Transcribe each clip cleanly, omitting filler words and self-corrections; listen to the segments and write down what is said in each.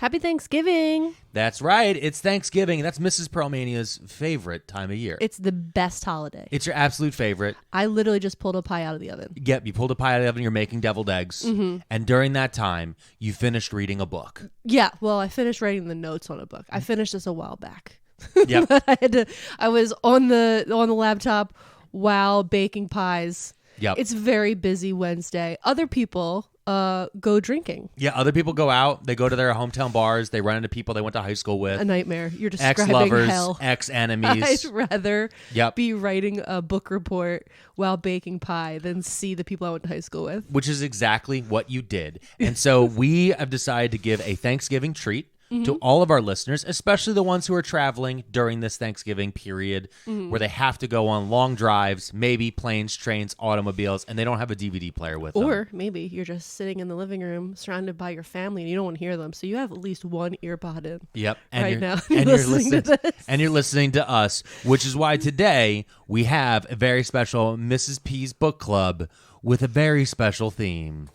Happy Thanksgiving. That's right. It's Thanksgiving. That's Mrs. Pearlmania's favorite time of year. It's the best holiday. It's your absolute favorite. I literally just pulled a pie out of the oven. Yep, you pulled a pie out of the oven, you're making deviled eggs. Mm-hmm. And during that time, you finished reading a book. Yeah, well, I finished writing the notes on a book. I finished this a while back. Yep. But I was on the laptop while baking pies. Yep. It's very busy Wednesday. Other people go drinking. Yeah, other people go out. They go to their hometown bars. They run into people they went to high school with. A nightmare. You're describing ex-lovers, hell. ex-enemies. I'd rather be writing a book report while baking pie than see the people I went to high school with. Which is exactly what you did. And so we have decided to give a Thanksgiving treat to all of our listeners, especially the ones who are traveling during this Thanksgiving period where they have to go on long drives, maybe planes, trains, automobiles, and they don't have a DVD player with them. Or maybe you're just sitting in the living room surrounded by your family and you don't want to hear them. So you have at least one earbud in. Yep. Now. And you're listening to us, which is why today we have a very special Mrs. P's Book Club with a very special theme.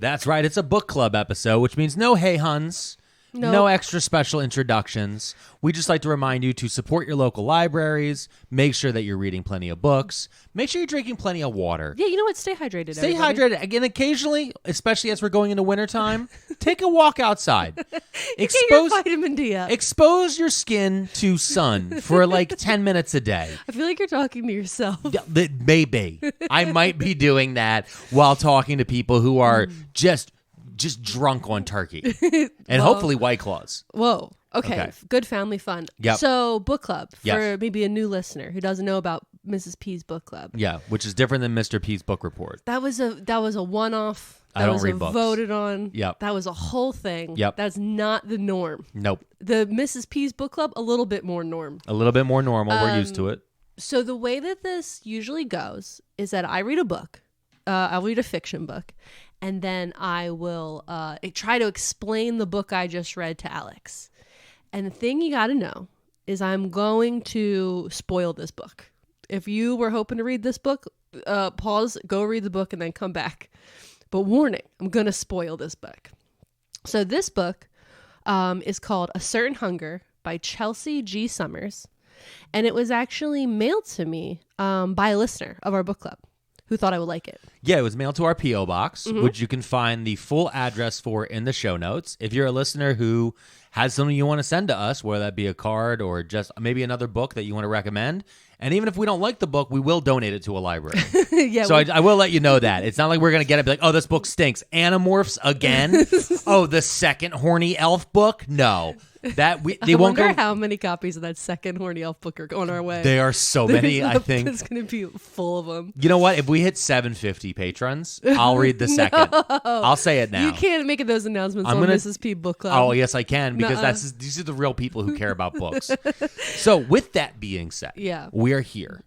That's right. It's a book club episode, which means no hey huns, no extra special introductions. We just like to remind you to support your local libraries, make sure that you're reading plenty of books, make sure you're drinking plenty of water. Yeah, you know what? Stay hydrated. Stay hydrated. Again, occasionally, especially as we're going into wintertime, take a walk outside. Get your vitamin D up. Expose your skin to sun for like 10 minutes a day. I feel like you're talking to yourself. Maybe. I might be doing that while talking to people who are just drunk on turkey. And hopefully White Claws. Whoa. Okay. Good family fun. Yep. So book club for maybe a new listener who doesn't know about Mrs. P's book club. Yeah, which is different than Mr. P's book report. That was a one-off. I don't read books. Voted on. Yep. That was a whole thing. Yep. That's not the norm. Nope. The Mrs. P's book club, a little bit more norm. A little bit more normal. We're used to it. So the way that this usually goes is that I read a book. I'll read a fiction book. And then I will try to explain the book I just read to Alex. And the thing you got to know is I'm going to spoil this book. If you were hoping to read this book, pause, go read the book, and then come back. But warning, I'm going to spoil this book. So this book is called A Certain Hunger by Chelsea G. Summers. And it was actually mailed to me by a listener of our book club who thought I would like it. Yeah, it was mailed to our P.O. Box, which you can find the full address for in the show notes. If you're a listener who has something you want to send to us, whether that be a card or just maybe another book that you want to recommend, and even if we don't like the book, we will donate it to a library. So I will let you know that. It's not like we're going to get it and be like, oh, this book stinks. Animorphs again? Oh, the second horny elf book? No. They won't wonder go. How many copies of that second horny elf book are on our way. There are so many, I think. It's going to be full of them. You know what? If we hit 750 patrons, I'll read the second. I'll say it now. You can't make those announcements on Mrs. P Book Club. Oh, yes, I can, because these are the real people who care about books. So with that being said, we are here.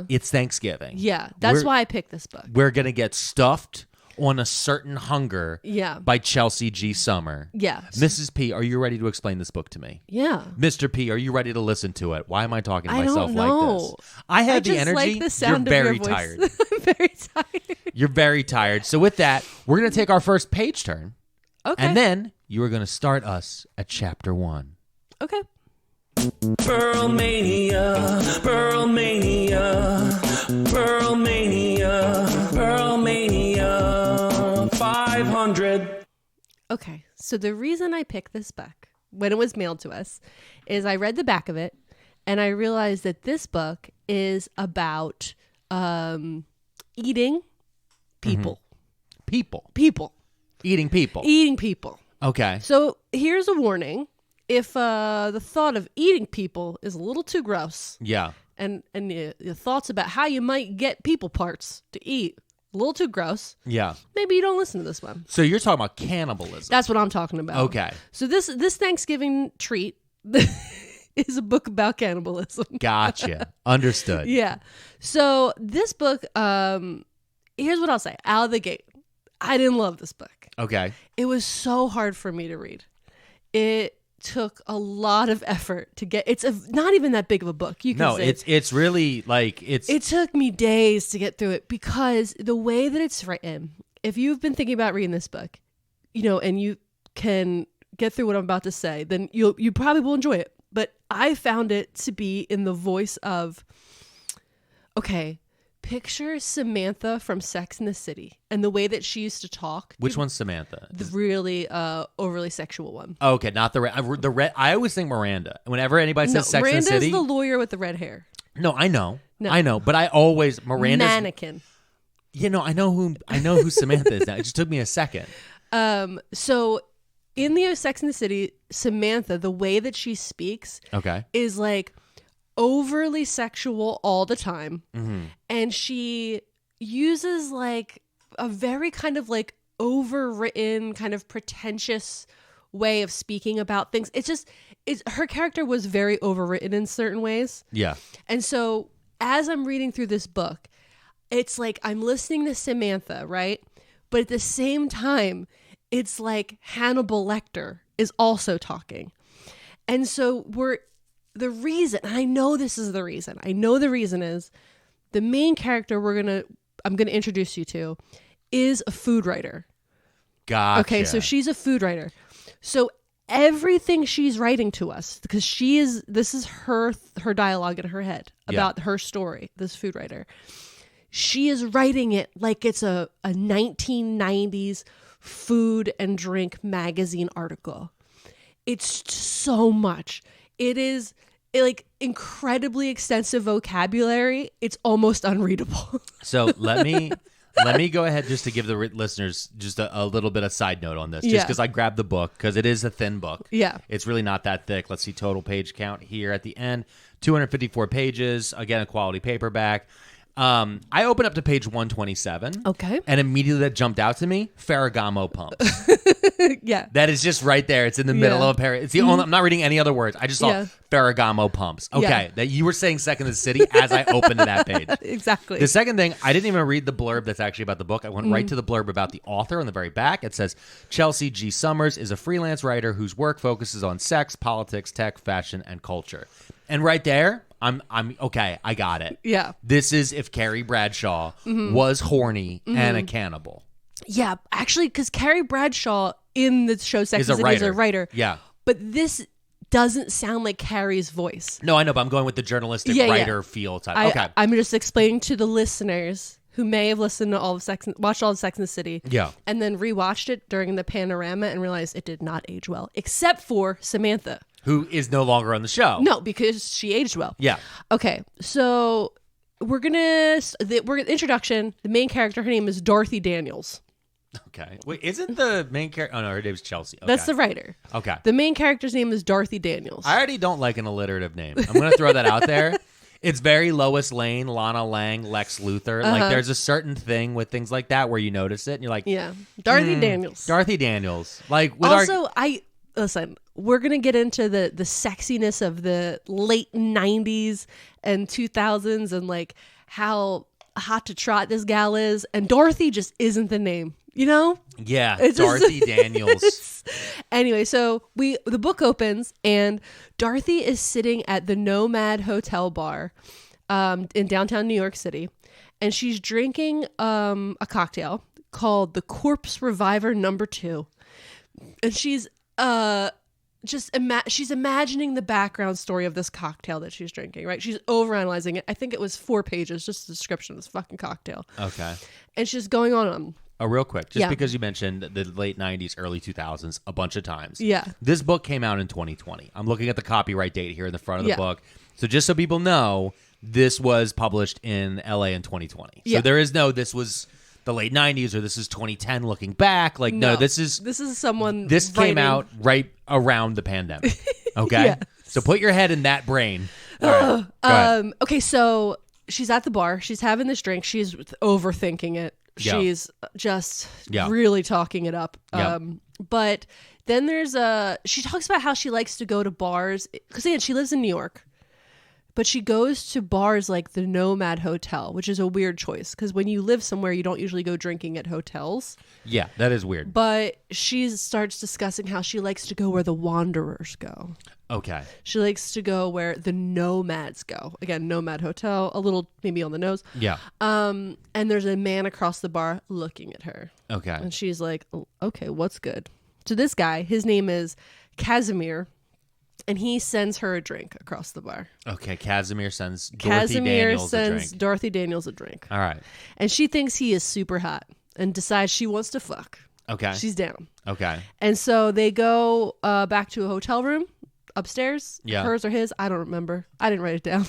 It's Thanksgiving. Yeah, that's why I picked this book. We're going to get stuffed on A Certain Hunger by Chelsea G. Summer. Yeah. Mrs. P, are you ready to explain this book to me? Yeah. Mr. P, are you ready to listen to it? Why am I talking to myself like this? I have the energy. Like the sound You're very of your tired. voice. I'm very tired. You're very tired. So with that, we're going to take our first page turn. Okay. And then you are going to start us at chapter 1. Okay. Pearlmania, Pearlmania, Pearlmania, Pearlmania 500. Okay, so the reason I picked this book when it was mailed to us is I read the back of it and I realized that this book is about eating people. People. Eating people. Eating people. Okay. So here's a warning. If the thought of eating people is a little too gross, and your thoughts about how you might get people parts to eat a little too gross, Yeah. maybe you don't listen to this one. So you're talking about cannibalism. That's what I'm talking about. Okay. So this Thanksgiving treat is a book about cannibalism. Gotcha. Understood. Yeah. So this book, here's what I'll say. Out of the gate, I didn't love this book. Okay. It was so hard for me to read. It took a lot of effort to get. It's not even that big of a book. You can say. It's really like it's. It took me days to get through it because the way that it's written. If you've been thinking about reading this book, and you can get through what I'm about to say, then you probably will enjoy it. But I found it to be in the voice of, okay, picture Samantha from Sex and the City and the way that she used to talk. Which one's Samantha? The really overly sexual one. Okay, not the red. I always think Miranda. Whenever anybody says Sex and the City, Miranda's the lawyer with the red hair. No, I know. No. I know, but I always Miranda's Mannequin. I know who Samantha is now. It just took me a second. So in the Sex and the City, Samantha, the way that she speaks, is like overly sexual all the time, and she uses like a very kind of like overwritten, kind of pretentious way of speaking about things. Her character was very overwritten in certain ways. Yeah, and so as I'm reading through this book, it's like I'm listening to Samantha, right? But at the same time, it's like Hannibal Lecter is also talking. And so the reason, and I know this is the reason. I know the reason is the main character I'm going to introduce you to is a food writer. Gotcha. Okay, so she's a food writer. So everything she's writing to us, because this is her dialogue in her head about her story, this food writer. She is writing it like it's a 1990s food and drink magazine article. It's so much. It is like incredibly extensive vocabulary. It's almost unreadable. So let me go ahead just to give the listeners just a little bit of side note on this, just because I grabbed the book because it is a thin book. Yeah, it's really not that thick. Let's see total page count here at the end: 254 pages. Again, a quality paperback. I opened up to page 127. Okay. And immediately that jumped out to me, Ferragamo pumps. Yeah. That is just right there. It's in the middle of a paragraph. It's the only, I'm not reading any other words. I just saw Ferragamo pumps. Okay. Yeah. That you were saying Second in the City as I opened to that page. Exactly. The second thing, I didn't even read the blurb that's actually about the book. I went right to the blurb about the author on the very back. It says, Chelsea G. Summers is a freelance writer whose work focuses on sex, politics, tech, fashion, and culture. And right there, I'm okay. I got it. Yeah. This is if Carrie Bradshaw was horny and a cannibal. Yeah, actually, because Carrie Bradshaw in the show Sex and the City is a writer. Yeah. But this doesn't sound like Carrie's voice. No, I know, but I'm going with the journalistic writer feel type. Okay. I'm just explaining to the listeners who may have listened to watched all of Sex and the City. Yeah. And then rewatched it during the panorama and realized it did not age well, except for Samantha. Who is no longer on the show. No, because she aged well. Yeah. Okay, so we're introduction. The main character, her name is Dorothy Daniels. Okay. Wait, isn't the main character? Oh no, her name's Chelsea. Okay. That's the writer. Okay. The main character's name is Dorothy Daniels. I already don't like an alliterative name. I'm going to throw that out there. It's very Lois Lane, Lana Lang, Lex Luthor. Like there's a certain thing with things like that where you notice it and you're like, yeah, Dorothy Daniels. Dorothy Daniels. Like with also, listen. We're going to get into the sexiness of the late 90s and 2000s and like how hot to trot this gal is. And Dorothy just isn't the name, you know? Yeah, it's Dorothy Daniels. Anyway, so the book opens and Dorothy is sitting at the Nomad Hotel bar in downtown New York City. And she's drinking a cocktail called the Corpse Reviver No. 2. And she's she's imagining the background story of this cocktail that she's drinking, right? She's overanalyzing it. I think it was 4 pages, just a description of this fucking cocktail. Okay. And she's going on. Real quick, just because you mentioned the late 90s, early 2000s a bunch of times. Yeah. This book came out in 2020. I'm looking at the copyright date here in the front of the book. So just so people know, this was published in LA in 2020. So there is this was the late 90s or this is 2010 looking back. Like, no, this is someone This writing. came out right around the pandemic. Okay? Yeah. So put your head in that brain. All right. Go ahead. Okay, so she's at the bar. She's having this drink. She's overthinking it. Yeah. She's just Yeah. really talking it up. Yeah. But then she talks about how she likes to go to bars. Because again, she lives in New York. But she goes to bars like the Nomad Hotel, which is a weird choice. Because when you live somewhere, you don't usually go drinking at hotels. Yeah, that is weird. But she starts discussing how she likes to go where the wanderers go. Okay. She likes to go where the nomads go. Again, Nomad Hotel, a little maybe on the nose. Yeah. And there's a man across the bar looking at her. Okay. And she's like, "Oh, okay, what's good?" So this guy, his name is Casimir, and he sends her a drink across the bar. Okay, Casimir sends Dorothy Daniels a drink. Dorothy Daniels a drink. All right. And she thinks he is super hot and decides she wants to fuck. Okay. She's down. Okay. And so they go back to a hotel room upstairs. Yeah. Hers or his. I don't remember. I didn't write it down.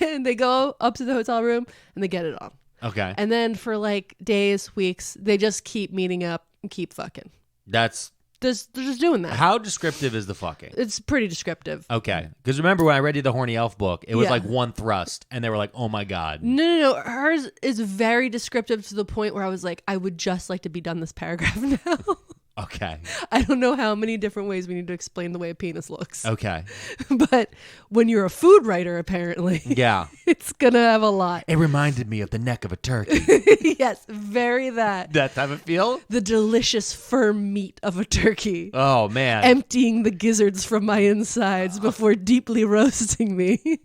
And they go up to the hotel room and they get it on. Okay. And then for like days, weeks, they just keep meeting up and keep fucking. That's... They're just doing that. How descriptive is the fucking? It's pretty descriptive. Okay. Because remember when I read you the Horny Elf book, it was Yeah. like one thrust, and they were like, oh my God. No. Hers is very descriptive to the point where I was like, I would just like to be done this paragraph now. Okay. I don't know how many different ways we need to explain the way a penis looks. Okay. But when you're a food writer, apparently, Yeah. it's going to have a lot. It reminded me of the neck of a turkey. Yes, very that. That type of feel? The delicious firm meat of a turkey. Oh, man. Emptying the gizzards from my insides before deeply roasting me.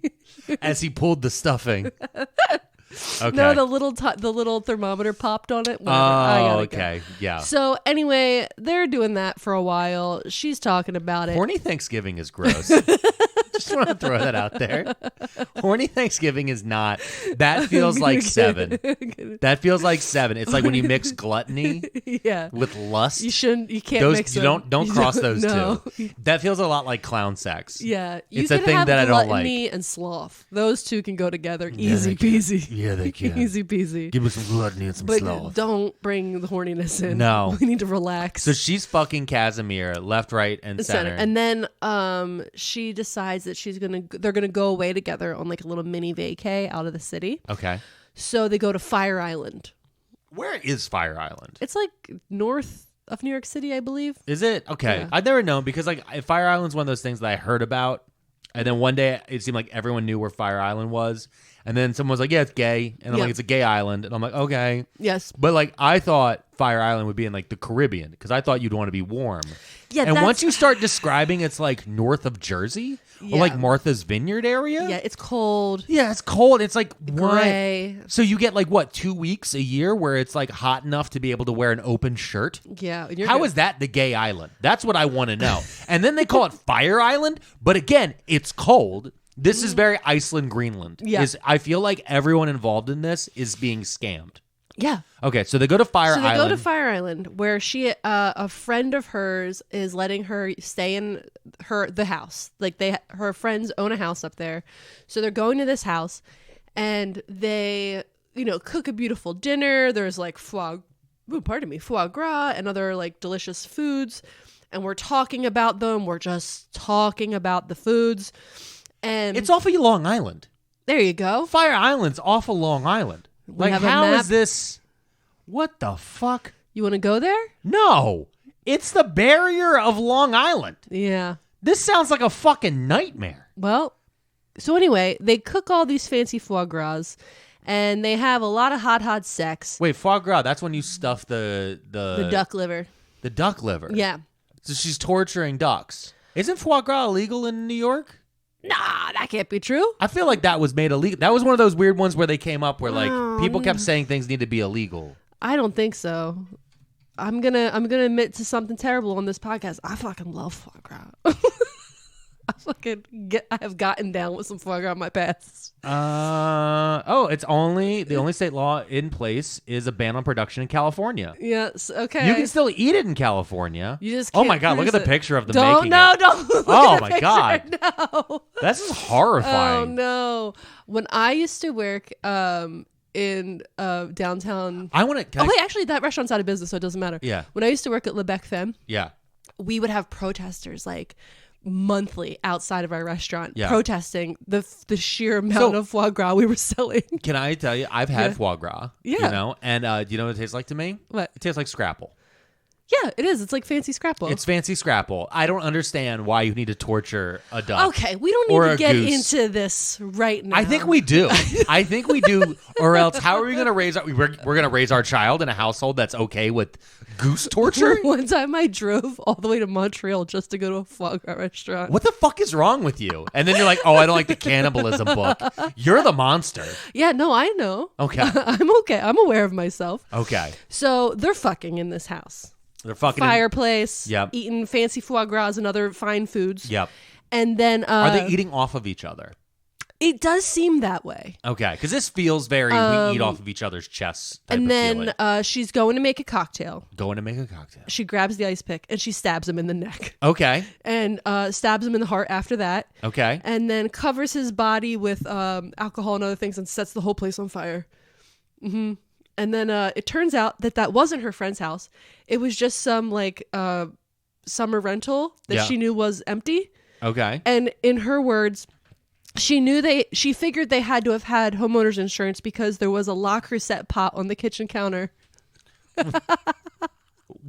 As he pulled the stuffing. Okay. No, the little thermometer popped on it. Whatever. I Oh, gotta okay. go. Yeah. So anyway, they're doing that for a while. She's talking about it. Horny Thanksgiving is gross. Just want to throw that out there. Horny Thanksgiving is not. That feels like 7. That feels like 7. It's like when you mix gluttony Yeah. with lust. You shouldn't. You can't Those mix you them. don't cross those no. two. That feels a lot like clown sex. Yeah, you It's a can thing have that I don't like. gluttony and sloth. Those two can go together. Yeah, Easy they can. peasy. Yeah, they can. Easy peasy. Give me some gluttony and some But sloth. don't bring the horniness in. No. We need to relax. So she's fucking Casimir left, right, and center. And then she decides that they're gonna go away together on like a little mini vacay out of the city. Okay. So they go to Fire Island. Where is Fire Island? It's like north of New York City, I believe. Is it? Okay. Yeah. I've never known because like Fire Island's one of those things that I heard about. And then one day it seemed like everyone knew where Fire Island was. And then someone was like, yeah, it's gay. And I'm Yeah. like, it's a gay island. And I'm like, okay. Yes. But like I thought Fire Island would be in like the Caribbean because I thought you'd want to be warm. Yeah. And that's- once you start describing it's like north of Jersey or like Yeah. Martha's Vineyard area. Yeah, it's cold. Yeah, it's cold. It's like what? Gray. So you get like what, 2 weeks a year where it's like hot enough to be able to wear an open shirt? Yeah. And How is that the gay island? That's what I want to know. And then they call it Fire Island, but again, it's cold. This is very Iceland, Greenland. Yeah. I feel like everyone involved in this is being scammed. Yeah. Okay, so they go to Fire So they Island. go to Fire Island, where a friend of hers is letting her stay in the house. Like her friends own a house up there, so they're going to this house, and they cook a beautiful dinner. There's like foie gras and other like delicious foods, and we're talking about them. We're just talking about the foods, and It's off of Long Island. there you go. Fire Island's off of Long Island. Like, have a how map. is this? What the fuck? You want to go there? No, it's the barrier of Long Island. Yeah. This sounds like a fucking nightmare. Well, so anyway, they cook all these fancy foie gras, and they have a lot of hot sex. Wait, foie gras, that's when you stuff the The duck liver. The duck liver. Yeah. So she's torturing ducks. Isn't foie gras illegal in New York? Nah, that can't be true. I feel like that was made illegal. That was one of those weird ones where they came up where like Oh, people kept saying things need to be illegal. I don't think so. I'm gonna admit to something terrible on this podcast. I fucking love foie gras. I have gotten down with some foie gras in my past. It's the only state law in place is a ban on production in California. Yes, okay. You can still eat it in California. You just Oh my can't god, look at cruise the it. picture of the Don't making no, it. don't. Look Oh at the my picture. God. No. This is horrifying. Oh no! When I used to work in downtown. I want to. Wait, actually, that restaurant's out of business, so it doesn't matter. Yeah. When I used to work at Le Bec Femme, Yeah. we would have protesters like monthly outside of our restaurant Yeah. protesting the sheer amount of foie gras we were selling. Can I tell you, I've had foie gras. Yeah. You know, and do you know what it tastes like to me? What? It tastes like scrapple. Yeah, it is. It's like fancy scrapple. It's fancy scrapple. I don't understand why you need to torture a duck. Okay, we don't or need to a get goose. into this right now. I think we do. I think we do. Or else, how are we going to raise? We're going to raise our child in a household that's okay with goose torture. One time I drove all the way to Montreal just to go to a foie gras restaurant. What the fuck is wrong with you? And then you're like, oh, I don't like the cannibalism book. You're the monster. Yeah, no, I know. Okay. I'm okay. I'm aware of myself. Okay. So they're fucking in this house. They're fucking Fireplace. Yep. Eating fancy foie gras and other fine foods. Yep. And then Are they eating off of each other? It does seem that way. Okay, because this feels very we eat off of each other's chests. Type And of then feeling. she's going to make a cocktail. Going to make a cocktail. She grabs the ice pick and she stabs him in the neck. Okay. And stabs him in the heart after that. Okay. And then covers his body with alcohol and other things and sets the whole place on fire. Mm-hmm. And then it turns out that wasn't her friend's house. It was just some like summer rental that she knew was empty. Okay. And in her words, she figured they had to have had homeowners insurance because there was a La Crusette pot on the kitchen counter.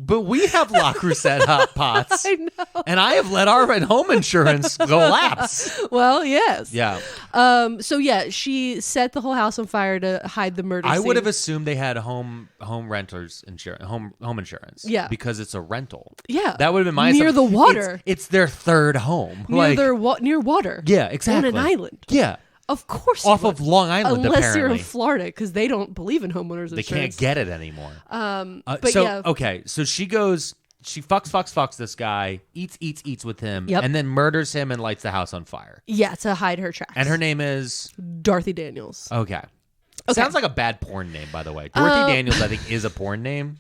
But we have La Crusette hot pots. I know. And I have let our home insurance go lapse. Well, yes. Yeah. So yeah, she set the whole house on fire to hide the murder I scene. would have assumed they had home renters insurance, home insurance. Yeah. Because it's a rental. Yeah. That would have been my near assumption. the water. It's their third home. Near water. Yeah, exactly. On an island. Yeah. Of course. Off of Long Island, unless apparently. you're in Florida, because they don't believe in homeowners They insurance. can't get it anymore. But so, yeah. okay. So she goes, she fucks this guy, eats with him, Yep. and then murders him and lights the house on fire. Yeah, to hide her tracks. And her name is? Dorothy Daniels. Okay. Sounds like a bad porn name, by the way. Dorothy Daniels, I think, is a porn name.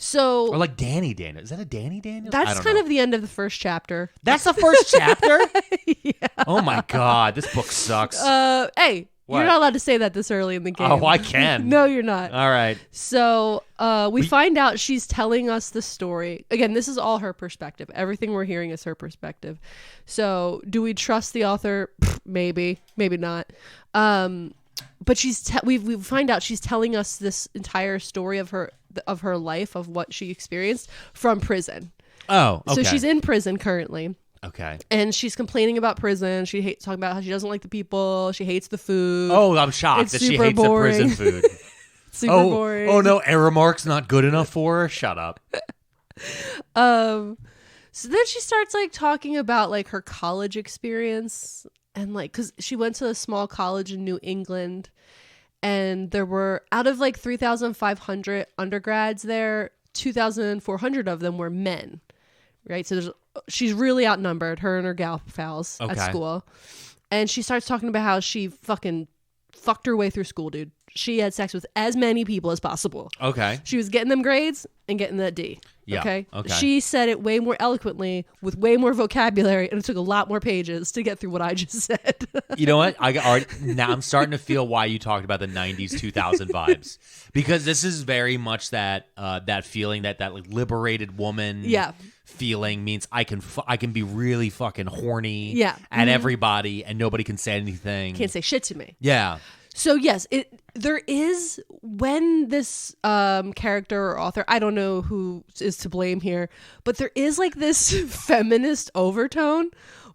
So Or like Danny Daniels. Is that a Danny Daniels? I that's don't kind know. of the end of the first chapter. That's the first chapter? Yeah. Oh my God. This book sucks. Hey, What? you're not allowed to say that this early in the game. Oh, I can. No, you're not. All right. So we find out she's telling us the story. Again, this is all her perspective. Everything we're hearing is her perspective. So do we trust the author? Maybe, maybe not. But we find out she's telling us this entire story of her life, of what she experienced from prison. Oh, okay. So she's in prison currently. Okay. And she's complaining about prison. She hates talking about how she doesn't like the people. She hates the food. Oh, I'm shocked It's that she super hates boring. the prison food. Super boring. Oh no, Aramark's not good enough for her? Shut up. So then she starts like talking about like her college experience and like, cause she went to a small college in New England and there were out of like 3,500 undergrads there, 2,400 of them were men. Right. So she's really outnumbered, her and her gal pals at school. And she starts talking about how she fucking fucked her way through school, dude. She had sex with as many people as possible. Okay. She was getting them grades and getting that D. Yeah, Okay? okay. She said it way more eloquently with way more vocabulary, and it took a lot more pages to get through what I just said. You know what? Now I'm starting to feel why you talked about the 90s 2000 vibes, because this is very much that that feeling that like liberated woman feeling means I can be really fucking horny at everybody and nobody can say anything. Can't say shit to me. Yeah. So yes, there is, when this character or author, I don't know who is to blame here, but there is like this feminist overtone,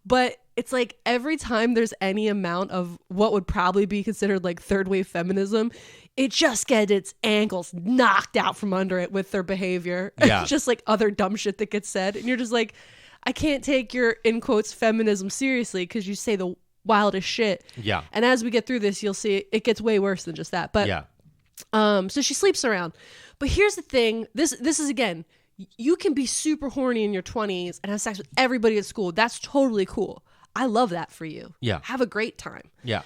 but it's like every time there's any amount of what would probably be considered like third wave feminism, it just gets its ankles knocked out from under it with their behavior. Yeah. It's just like other dumb shit that gets said. And you're just like, I can't take your, in quotes, feminism seriously because you say the wildest shit. Yeah. And as we get through this, you'll see it gets way worse than just that. But Yeah. so she sleeps around. But here's the thing. This is, again, you can be super horny in your 20s and have sex with everybody at school. That's totally cool. I love that for you. Yeah. Have a great time. Yeah.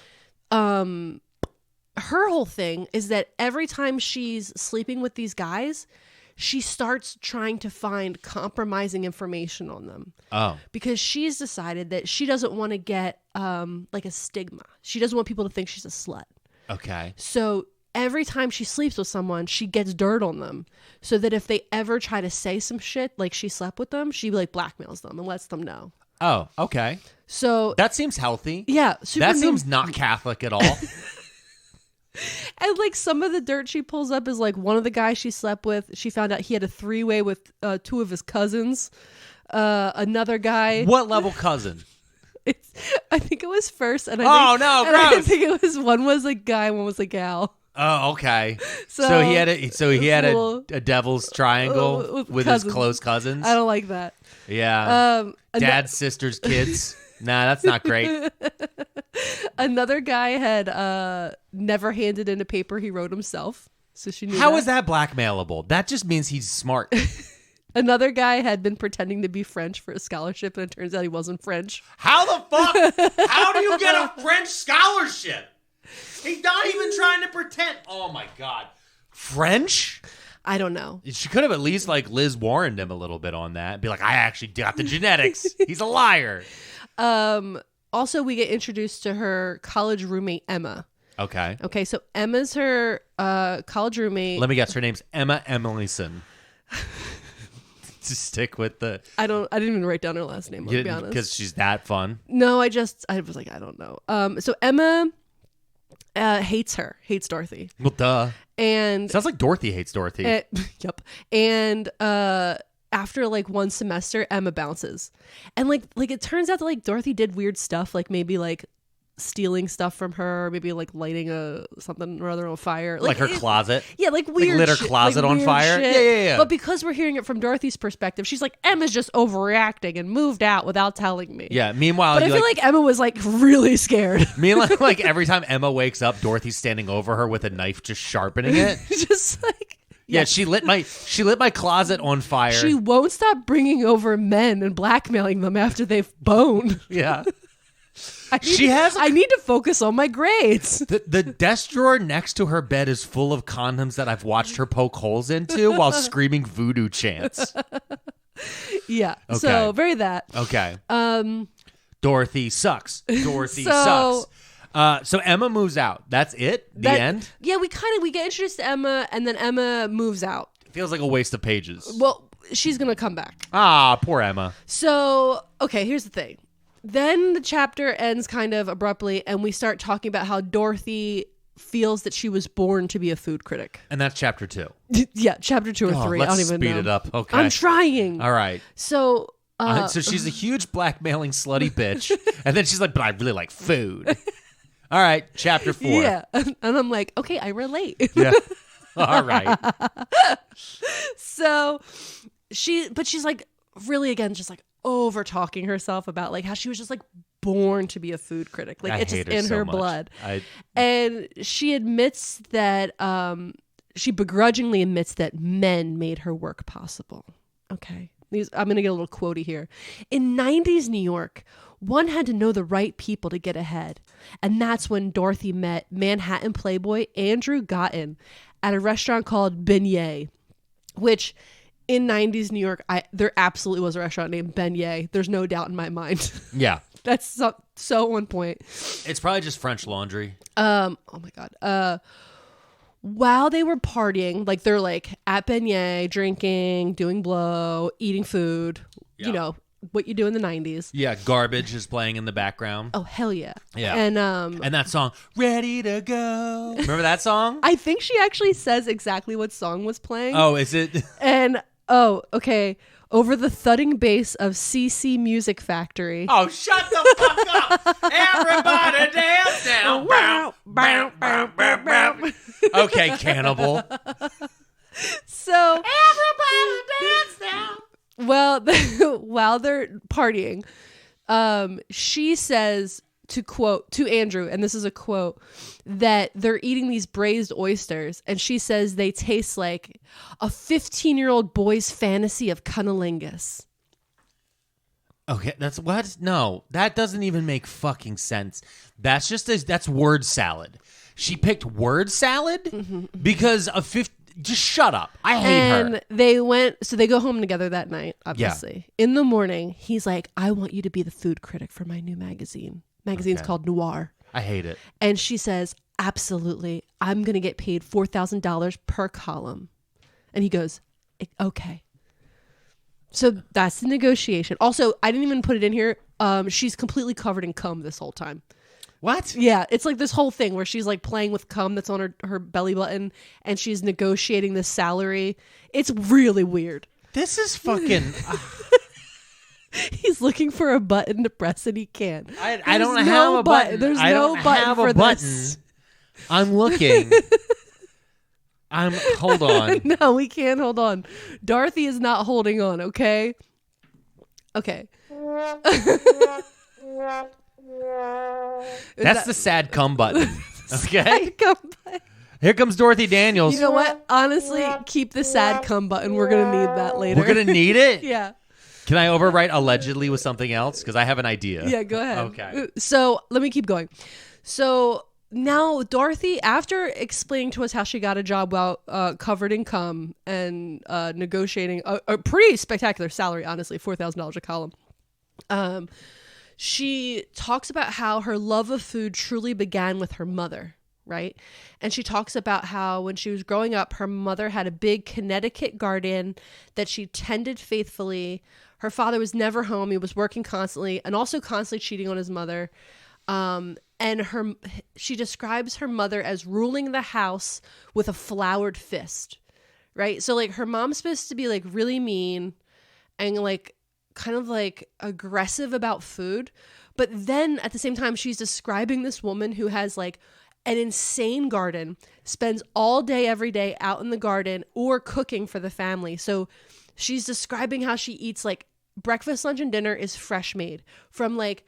Her whole thing is that every time she's sleeping with these guys, she starts trying to find compromising information on them. Oh. Because she's decided that she doesn't want to get like a stigma. She doesn't want people to think she's a slut. Okay. So every time she sleeps with someone, she gets dirt on them. So that if they ever try to say some shit, like she slept with them, she like blackmails them and lets them know. Oh, okay. So That seems healthy. yeah, super That seems not Catholic at all. And like some of the dirt she pulls up is like one of the guys she slept with. She found out he had a 3-way with 2 of his cousins. Another guy. What level cousin? I think it was first. And No, I gross. think it was one was a guy, one was a gal. Oh, okay. So So he had a little- devil's triangle with cousins. his close cousins. I don't like that. Yeah. Dad's sister's kids. Nah, that's not great. Another guy had never handed in a paper he wrote himself. So she knew How that. is that blackmailable? That just means he's smart. Another guy had been pretending to be French for a scholarship, and it turns out he wasn't French. How the fuck? How do you get a French scholarship? He's not even trying to pretend. Oh my God. French? I don't know. She could have at least like Liz Warrened him a little bit on that. Be like, I actually got the genetics. He's a liar. Also, we get introduced to her college roommate, Emma. Okay. Okay, so Emma's her college roommate. Let me guess. Her name's Emma Emilyson. To stick with the... I didn't even write down her last name, I'll be honest. Because she's that fun. No, I was like, I don't know. So Emma hates Dorothy. Well, duh. And Sounds like Dorothy hates Dorothy. yep. And after like one semester, Emma bounces. And like it turns out that like Dorothy did weird stuff, like maybe like stealing stuff from her, maybe like lighting something or other on fire. Like her closet. Yeah, like weird lit her shit, closet like on weird fire? shit. Yeah. But because we're hearing it from Dorothy's perspective, she's like, Emma's just overreacting and moved out without telling me. Yeah. Meanwhile, But I feel like Emma was like really scared. meanwhile, like every time Emma wakes up, Dorothy's standing over her with a knife, just sharpening it. Just like Yeah, she lit my closet on fire. she won't stop bringing over men and blackmailing them after they've boned. Yeah. I need to focus on my grades. The desk drawer next to her bed is full of condoms that I've watched her poke holes into while screaming voodoo chants. Yeah. Okay. So very that. Okay. Dorothy sucks. Dorothy So- sucks. So Emma moves out. That's it? The end? Yeah, we get introduced to Emma and then Emma moves out. Feels like a waste of pages. Well, she's gonna come back. Ah, poor Emma. So, okay, here's the thing. Then the chapter ends kind of abruptly, and we start talking about how Dorothy feels that she was born to be a food critic. And that's chapter 2. Yeah, chapter 2 or 3. Let's I don't even know. speed it up. Okay. I'm trying. All right. So, So she's a huge blackmailing slutty bitch. And then she's like, but I really like food. All right. Chapter 4. yeah. And I'm like, okay, I relate. Yeah. All right. So she's like really again just like over talking herself about like how she was just like born to be a food critic, like I it's hate just in so her much. blood. And she admits that she begrudgingly admits that men made her work possible. Okay, I'm gonna get a little quotey here. In 90s New York, one had to know the right people to get ahead, and that's when Dorothy met Manhattan playboy Andrew Gotten at a restaurant called Beignet, which in 90s New York, there absolutely was a restaurant named Beignet. There's no doubt in my mind. Yeah. That's so on point. It's probably just French Laundry. Oh my God. While they were partying, like they're like at Beignet, drinking, doing blow, eating food, Yeah. you know, what you do in the 90s. Yeah, Garbage is playing in the background. Oh, hell yeah. Yeah. And that song, Ready to Go. Remember that song? I think she actually says exactly what song was playing. Oh, is it? And, oh, okay. Over the thudding bass of CC Music Factory. Oh, shut the fuck up. Everybody dance now. Bow, bow, bow, bow, bow. Okay, cannibal. So Everybody dance now. well, while they're partying, she says to Andrew, and this is a quote, that they're eating these braised oysters, and she says they taste like a 15-year-old boy's fantasy of cunnilingus. Okay, that's what? No, that doesn't even make fucking sense. That's that's word salad. She picked word salad because of 50. Just shut up. I hate her. And they go home together that night, obviously. Yeah. In the morning, he's like, I want you to be the food critic for my new magazine. Magazine's called Noir. I hate it. And she says, absolutely. I'm going to get paid $4,000 per column. And he goes, okay. So that's the negotiation. Also, I didn't even put it in here. she's completely covered in cum this whole time. What? Yeah, it's like this whole thing where she's like playing with cum that's on her belly button, and she's negotiating this salary. It's really weird. This is fucking... He's looking for a button to press and he can't. I don't have a button. There's I no don't button have for a button. this. I'm looking. Hold on. No, we can't hold on. Dorothy is not holding on, okay? Okay. That's the sad cum button. Okay? Come by. Here comes Dorothy Daniels. You know what? Honestly, keep the sad cum button. We're going to need that later. We're going to need it? Yeah. Can I overwrite allegedly with something else? Because I have an idea. Yeah, go ahead. Okay. So let me keep going. So now Dorothy, after explaining to us how she got a job while covered in cum and negotiating a pretty spectacular salary, honestly, $4,000 a column. She talks about how her love of food truly began with her mother, right? And she talks about how when she was growing up, her mother had a big Connecticut garden that she tended faithfully. Her father was never home. He was working constantly and also constantly cheating on his mother. And she describes her mother as ruling the house with a floured fist, right? So like her mom's supposed to be like really mean and like kind of like aggressive about food. But then at the same time, she's describing this woman who has like an insane garden, spends all day, every day out in the garden or cooking for the family. So she's describing how she eats like breakfast, lunch, and dinner is fresh made from like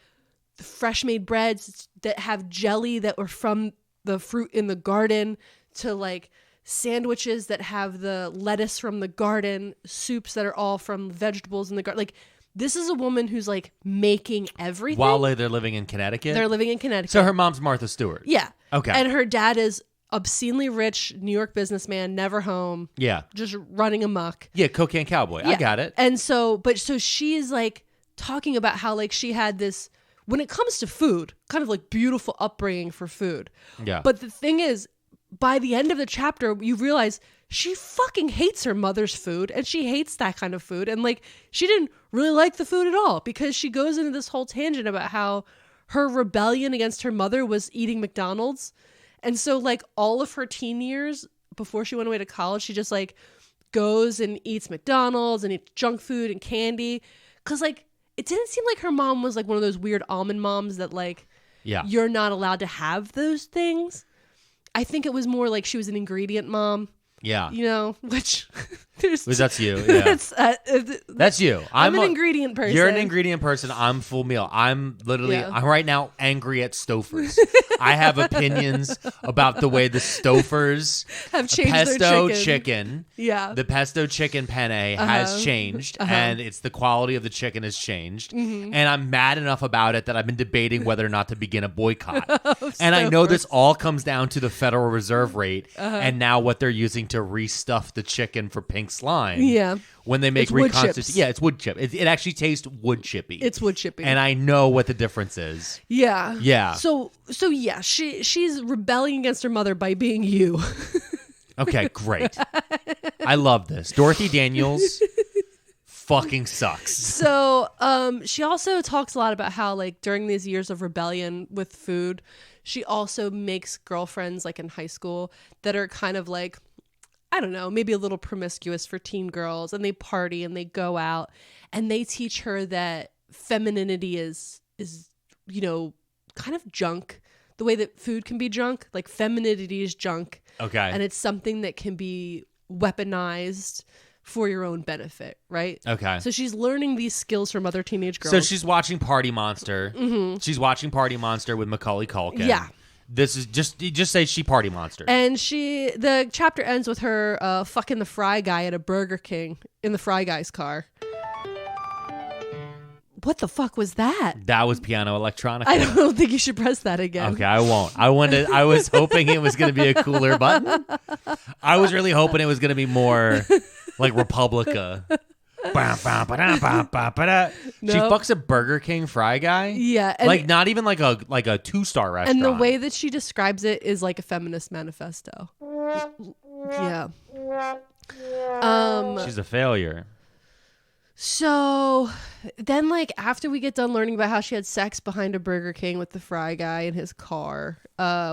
fresh made breads that have jelly that were from the fruit in the garden to like sandwiches that have the lettuce from the garden, soups that are all from vegetables in the garden. Like this is a woman who's like making everything. While they're living in Connecticut? They're living in Connecticut. So her mom's Martha Stewart. Yeah. Okay. And her dad is obscenely rich New York businessman, never home. Yeah. Just running amok. Yeah, cocaine cowboy. Yeah. I got it. And so she's like talking about how like she had this, when it comes to food, kind of like beautiful upbringing for food. Yeah. But the thing is, by the end of the chapter, you realize she fucking hates her mother's food and she hates that kind of food. And like, she didn't really like the food at all because she goes into this whole tangent about how her rebellion against her mother was eating McDonald's. And so like all of her teen years before she went away to college, she just like goes and eats McDonald's and eats junk food and candy. Cause like, it didn't seem like her mom was like one of those weird almond moms that like, you're not allowed to have those things. I think it was more like she was an ingredient mom. Yeah. You know, which that's you. Yeah. That's you. I'm an ingredient person. You're an ingredient person. I'm full meal. I'm literally, I'm right now angry at Stouffer's. I have opinions about the way the Stouffer's have changed pesto their chicken. Yeah. The pesto chicken penne has changed and it's the quality of the chicken has changed. Mm-hmm. And I'm mad enough about it that I've been debating whether or not to begin a boycott. And I know this all comes down to the Federal Reserve rate and now what they're using to restuff the chicken for pink slime. Yeah. When they make reconstituted. Yeah, it's wood chip. It actually tastes wood chippy. It's wood chippy. And I know what the difference is. Yeah. Yeah. So yeah, she's rebelling against her mother by being you. Okay, great. I love this. Dorothy Daniels fucking sucks. So, she also talks a lot about how like during these years of rebellion with food, she also makes girlfriends like in high school that are kind of like, I don't know, maybe a little promiscuous for teen girls, and they party and they go out and they teach her that femininity is, you know, kind of junk. The way that food can be junk, like femininity is junk. Okay. And it's something that can be weaponized for your own benefit, right? Okay. So she's learning these skills from other teenage girls. So she's watching Party Monster. Mm-hmm. She's watching Party Monster with Macaulay Culkin. Yeah. This is just say she Party Monster. And the chapter ends with her fucking the fry guy at a Burger King in the fry guy's car. What the fuck was that? That was Piano Electronica. I don't think you should press that again. Okay, I won't. I was hoping it was going to be a cooler button. I was really hoping it was going to be more like Republica. She fucks a Burger King fry guy. Yeah, and like not even like a 2-star restaurant. And the way that she describes it is like a feminist manifesto. Yeah. She's a failure. So then, like, after we get done learning about how she had sex behind a Burger King with the fry guy in his car,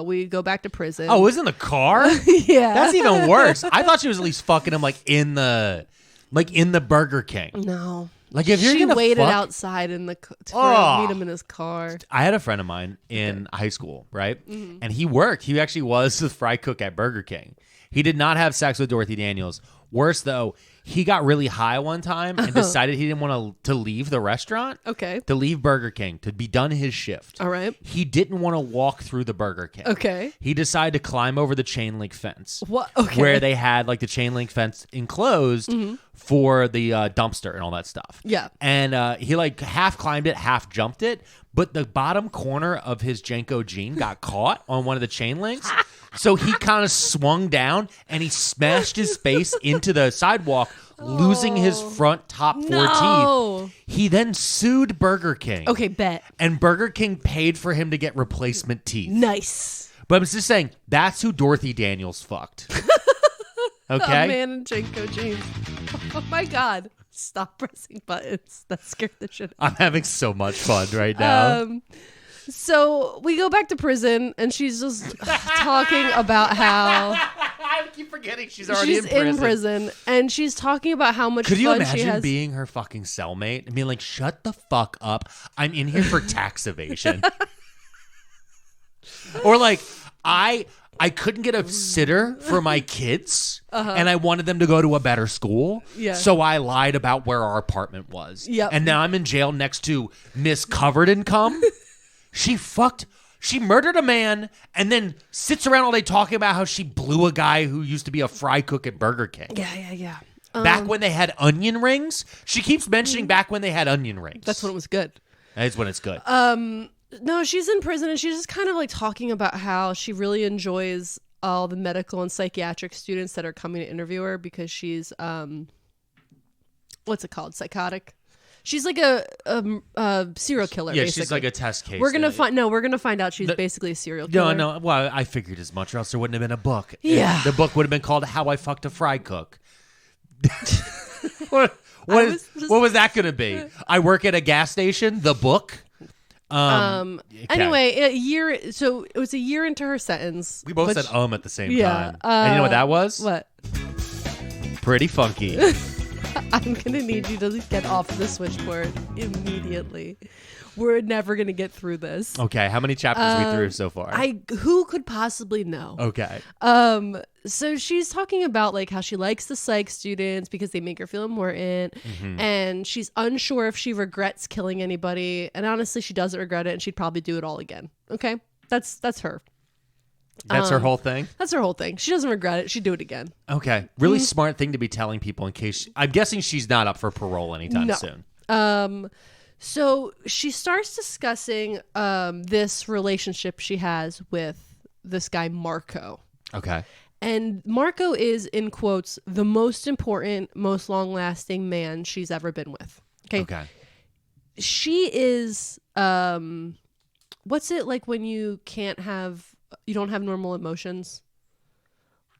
we go back to prison. Oh, it was in the car? Yeah. That's even worse. I thought she was at least fucking him, like, in the Burger King. No. Like, if you're she gonna waited fuck... outside in the Oh. meet him in his car. I had a friend of mine in high school, right? And he worked. He actually was the fry cook at Burger King. He did not have sex with Dorothy Daniels. Worse, though, he got really high one time and decided he didn't want to leave the restaurant. Okay. To leave Burger King, to be done his shift. All right. He didn't want to walk through the Burger King. Okay. He decided to climb over the chain link fence. What? Okay. Where they had like the chain link fence enclosed for the dumpster and all that stuff. Yeah. And he like half climbed it, half jumped it, but the bottom corner of his Jenko jean got caught on one of the chain links. So he kind of swung down and he smashed his face into the sidewalk, losing his front top 4 teeth. He then sued Burger King. Okay, bet. And Burger King paid for him to get replacement teeth. Nice. But I'm just saying, that's who Dorothy Daniels fucked. Okay? A man in Jenko jeans. Oh my God. Stop pressing buttons. That scared the shit out. I'm having so much fun right now. So we go back to prison, and she's just talking about how I keep forgetting she's already she's in prison, and she's talking about how much Could you fun she imagine has. being her fucking cellmate and being like, shut the fuck up. I'm in here for tax evasion. Or like, I couldn't get a sitter for my kids, and I wanted them to go to a better school. Yeah. So I lied about where our apartment was. Yep. And now I'm in jail next to Miss Covered in Cum. She murdered a man and then sits around all day talking about how she blew a guy who used to be a fry cook at Burger King. Yeah. Back when they had onion rings. She keeps mentioning back when they had onion rings. That's when it was good. That's when it's good. No, she's in prison, and she's just kind of like talking about how she really enjoys all the medical and psychiatric students that are coming to interview her because she's what's it called? Psychotic. She's like a serial killer. Yeah, basically. she's like a test case. We're gonna find out she's basically a serial killer. No. Well, I figured as much, or else there wouldn't have been a book. Yeah. The book would have been called "How I Fucked a Fry Cook." What was that going to be? I work at a gas station. The book. Okay. Anyway, a year. So it was a year into her sentence. We both said at the same yeah, time. And you know what that was? What? Pretty funky. I'm gonna need you to get off the switchboard immediately. We're never gonna get through this. Okay, how many chapters we through so far? Who could possibly know? Okay. So she's talking about like how she likes the psych students because they make her feel important, and she's unsure if she regrets killing anybody. And honestly, she doesn't regret it, and she'd probably do it all again. Okay, that's her. That's her whole thing? That's her whole thing. She doesn't regret it. She'd do it again. Okay. Really smart thing to be telling people in case... I'm guessing she's not up for parole anytime soon. So she starts discussing this relationship she has with this guy, Marco. Okay. And Marco is, in quotes, the most important, most long-lasting man she's ever been with. Okay. She is... what's it like when you don't have normal emotions?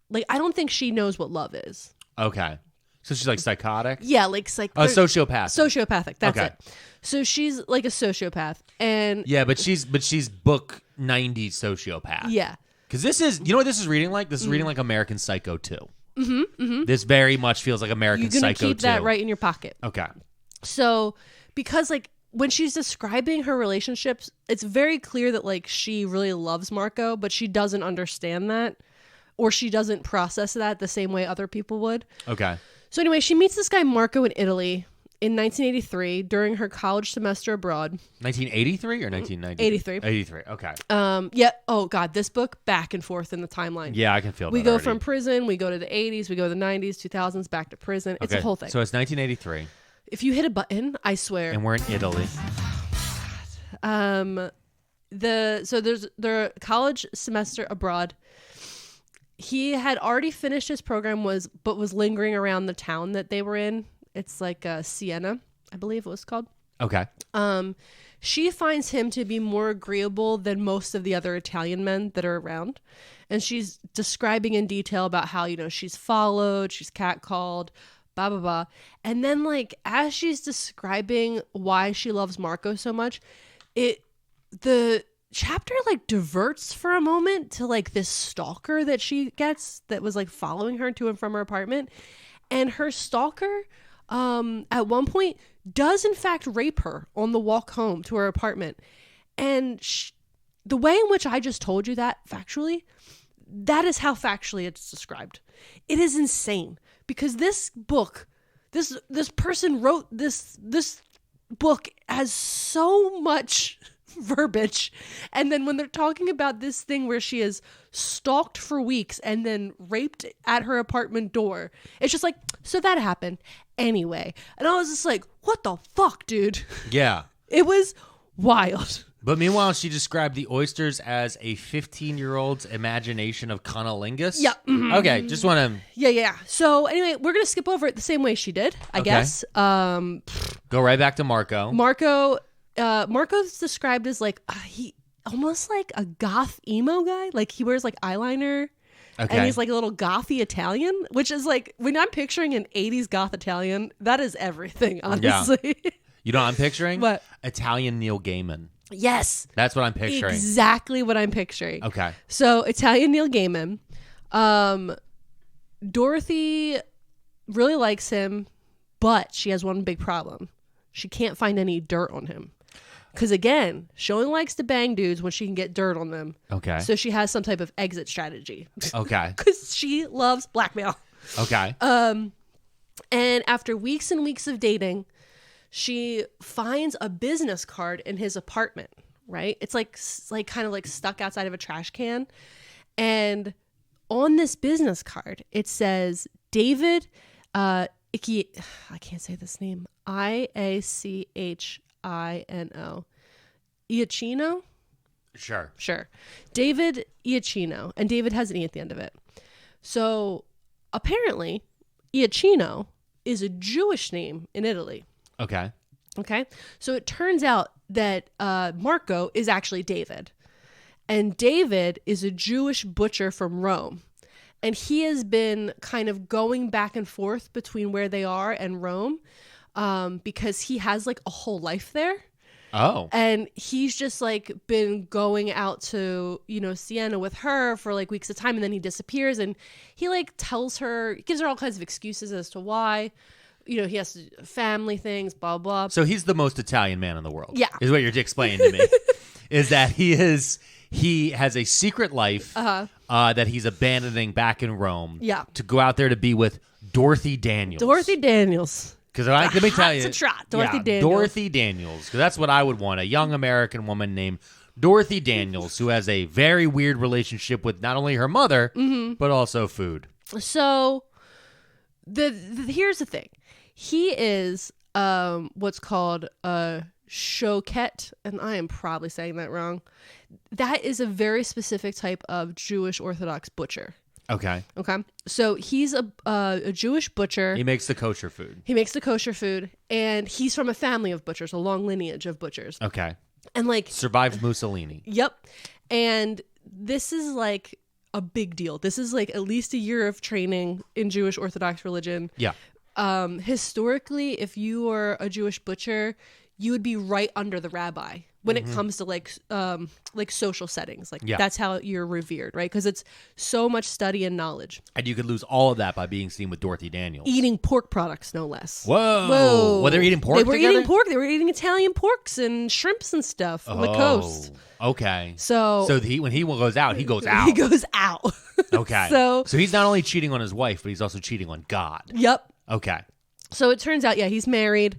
Like, I don't think she knows what love is. Okay. So she's like psychotic? Yeah, like sociopath. Sociopathic, that's it. So she's like a sociopath. And yeah, but she's book 90 sociopath. Yeah. Because this is, you know what this is reading like? This is reading like American Psycho 2. This very much feels like American Psycho 2. You're going to keep that right in your pocket. Okay. So, because like, when she's describing her relationships, it's very clear that like she really loves Marco, but she doesn't understand that, or she doesn't process that the same way other people would. Okay. So anyway, she meets this guy Marco in Italy in 1983 during her college semester abroad. 1983 or 1990? 83. 83. Okay. Yeah. Oh God, this book back and forth in the timeline. Yeah, I can feel that. We go already. from prison, we go to the 80s, we go to the 90s, 2000s, back to prison. It's a whole thing. So it's 1983. If you hit a button, I swear. And we're in Italy. There's their college semester abroad. He had already finished his program, but was lingering around the town that they were in. It's like Siena, I believe it was called. Okay. She finds him to be more agreeable than most of the other Italian men that are around. And she's describing in detail about how, she's followed, she's catcalled, blah, blah, blah. And then, like, as she's describing why she loves Marco so much, the chapter, like, diverts for a moment to, like, this stalker that she gets that was, like, following her to and from her apartment. And her stalker, at one point, does, in fact, rape her on the walk home to her apartment. And the way in which I just told you that, factually, that is how factually it's described. It is insane. Because this book, this person wrote this book has so much verbiage, and then when they're talking about this thing where she is stalked for weeks and then raped at her apartment door, it's just like, so that happened anyway. And I was just like, what the fuck, dude? Yeah. It was wild. But meanwhile, she described the oysters as a 15-year-old's imagination of cunnilingus. Yeah. Mm-hmm. Okay, just want to... Yeah. So anyway, we're going to skip over it the same way she did, I guess. Go right back to Marco. Marco's described as like, he almost like a goth emo guy. Like he wears like eyeliner. Okay. And he's like a little gothy Italian, which is like, when I'm picturing an 80s goth Italian, that is everything, honestly. Yeah. You know what I'm picturing? What? Italian Neil Gaiman. Yes. That's what I'm picturing. Exactly what I'm picturing. Okay. So Italian Neil Gaiman. Dorothy really likes him, but she has one big problem. She can't find any dirt on him. Because again, she only likes to bang dudes when she can get dirt on them. Okay. So she has some type of exit strategy. Okay. Because she loves blackmail. Okay. And after weeks and weeks of dating, she finds a business card in his apartment, right? It's like kind of like stuck outside of a trash can. And on this business card, it says David, I can't say this name, Iachino. Iachino? Sure. David Iachino. And David has an E at the end of it. So apparently, Iachino is a Jewish name in Italy. Okay. So it turns out that Marco is actually David. And David is a Jewish butcher from Rome. And he has been kind of going back and forth between where they are and Rome because he has like a whole life there. Oh. And he's just like been going out to, Siena with her for like weeks at a time. And then he disappears and he like gives her all kinds of excuses as to why. He has family things, blah, blah. So he's the most Italian man in the world. Yeah. Is what you're explaining to me. Is that he has a secret life that he's abandoning back in Rome. Yeah. To go out there to be with Dorothy Daniels. Dorothy Daniels. Because let me tell you. It's a trot. Dorothy Daniels. Because that's what I would want. A young American woman named Dorothy Daniels who has a very weird relationship with not only her mother, but also food. So here's the thing. He is what's called a shoket, and I am probably saying that wrong. That is a very specific type of Jewish Orthodox butcher. Okay. So he's a Jewish butcher. He makes the kosher food. And he's from a family of butchers, a long lineage of butchers. Okay. And like survived Mussolini. Yep. And this is like a big deal. This is like at least a year of training in Jewish Orthodox religion. Yeah. Historically, if you were a Jewish butcher, you would be right under the rabbi when it comes to like social settings. Like that's how you're revered, right? Because it's so much study and knowledge. And you could lose all of that by being seen with Dorothy Daniels. Eating pork products, no less. Whoa. Well, they're eating pork together? Eating pork. They were eating Italian porks and shrimps and stuff on the coast. Okay. So when he goes out, he goes out. He goes out. Okay. So he's not only cheating on his wife, but he's also cheating on God. Yep. Okay. So it turns out, he's married.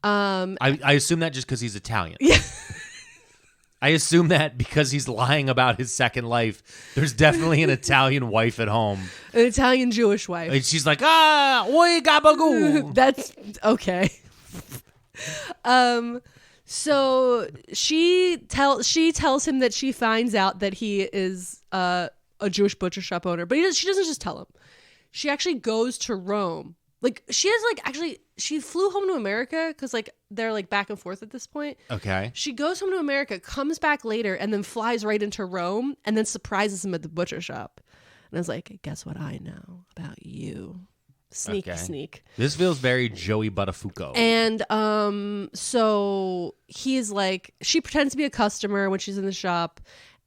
I assume that just because he's Italian. Yeah. I assume that because he's lying about his second life, there's definitely an Italian wife at home. An Italian Jewish wife. And she's like, oi gabagoo. That's okay. So she tells him that she finds out that he is a Jewish butcher shop owner, but she doesn't just tell him. She actually goes to Rome. Like she flew home to America because like they're like back and forth at this point. Okay. She goes home to America, comes back later, and then flies right into Rome, and then surprises him at the butcher shop. And I was like, guess what I know about you? Sneak. This feels very Joey Buttafuoco. And so he's like, she pretends to be a customer when she's in the shop,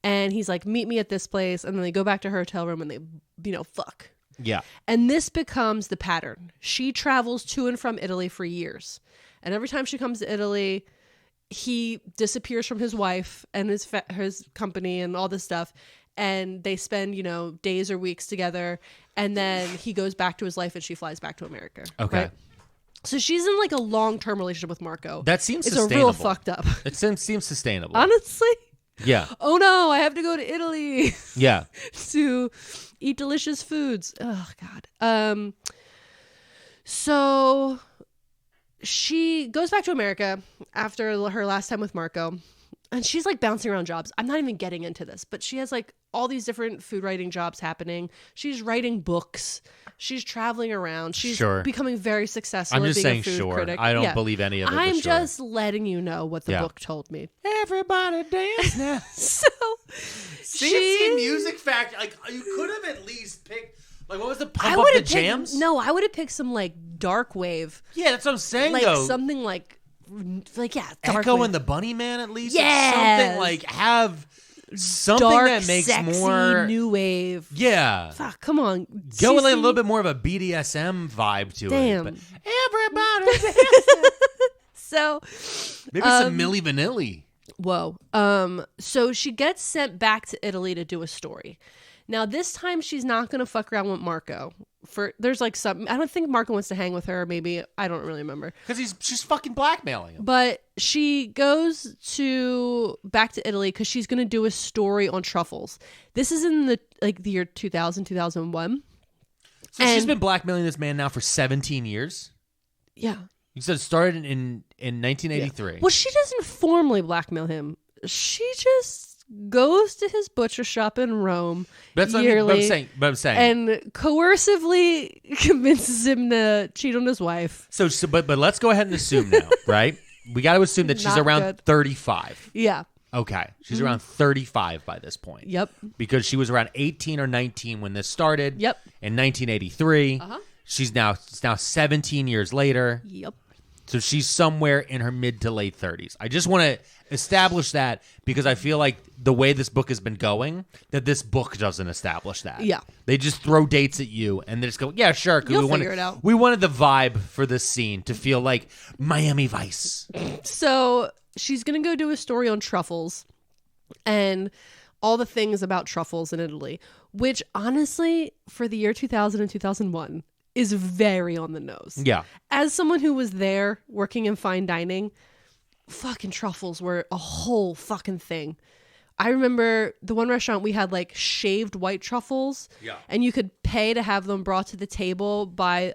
and he's like, meet me at this place, and then they go back to her hotel room and they, fuck. Yeah. And this becomes the pattern. She travels to and from Italy for years, and every time she comes to Italy, he disappears from his wife and his company and all this stuff, and they spend days or weeks together, and then he goes back to his life and she flies back to America. Okay. Right? So she's in like a long-term relationship with Marco. That seems it's sustainable. It's a real fucked up. It seems sustainable. Honestly. Yeah. Oh no, I have to go to Italy. Yeah. To eat delicious foods. Oh God. So she goes back to America after her last time with Marco, and she's like bouncing around jobs. I'm not even getting into this, but she has like all these different food writing jobs happening. She's writing books. She's traveling around. She's becoming very successful. I'm just at being saying a food critic. I don't believe any of it. I'm just letting you know what the book told me. Everybody dance now. So CNC Music Factory. Like, you could have at least picked. Like, what was the Pump Up the Jams? No, I would have picked some like dark wave. Yeah, that's what I'm saying. Like though. something like dark Echo wave. and the Bunny Man at least. Yes. Something like have something dark, that makes sexy, more new wave. Yeah. Fuck, come on. Go with like a little bit more of a BDSM vibe to Damn. it. But everybody dancing. So maybe some Milli Vanilli. Whoa. So she gets sent back to Italy to do a story. Now this time she's not gonna fuck around with Marco. There's like some, I don't think Marco wants to hang with her. Maybe, I don't really remember. Because she's fucking blackmailing him. But she goes back to Italy because she's gonna do a story on truffles. This is in the year 2000, 2001. So she's been blackmailing this man now for 17 years. Yeah. You said it started in 1983. Yeah. Well, she doesn't formally blackmail him. She just goes to his butcher shop in Rome yearly. But I'm saying. And coercively convinces him to cheat on his wife. But let's go ahead and assume now, right? We got to assume that she's around 35. Yeah. Okay. She's around 35 by this point. Yep. Because she was around 18 or 19 when this started. Yep. In 1983. Uh-huh. She's now 17 years later. Yep. So she's somewhere in her mid to late 30s. I just want to establish that because I feel like the way this book has been going, that this book doesn't establish that. Yeah. They just throw dates at you and they just go, yeah, sure. You'll figure it out. We wanted the vibe for this scene to feel like Miami Vice. So she's going to go do a story on truffles and all the things about truffles in Italy, which honestly, for the year 2000 and 2001, is very on the nose. Yeah. As someone who was there working in fine dining, fucking truffles were a whole fucking thing. I remember the one restaurant we had like shaved white truffles. Yeah. And you could pay to have them brought to the table by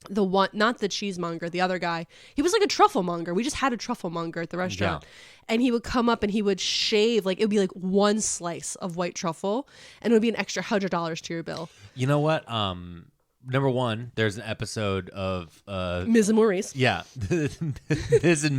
the one, not the cheesemonger, the other guy. He was like a truffle monger. We just had a truffle monger at the restaurant. Yeah. And he would come up and he would shave, like it would be like one slice of white truffle and it would be an extra $100 to your bill. You know what? Number one, there's an episode of Ms. and Maurice. Yeah, Ms. and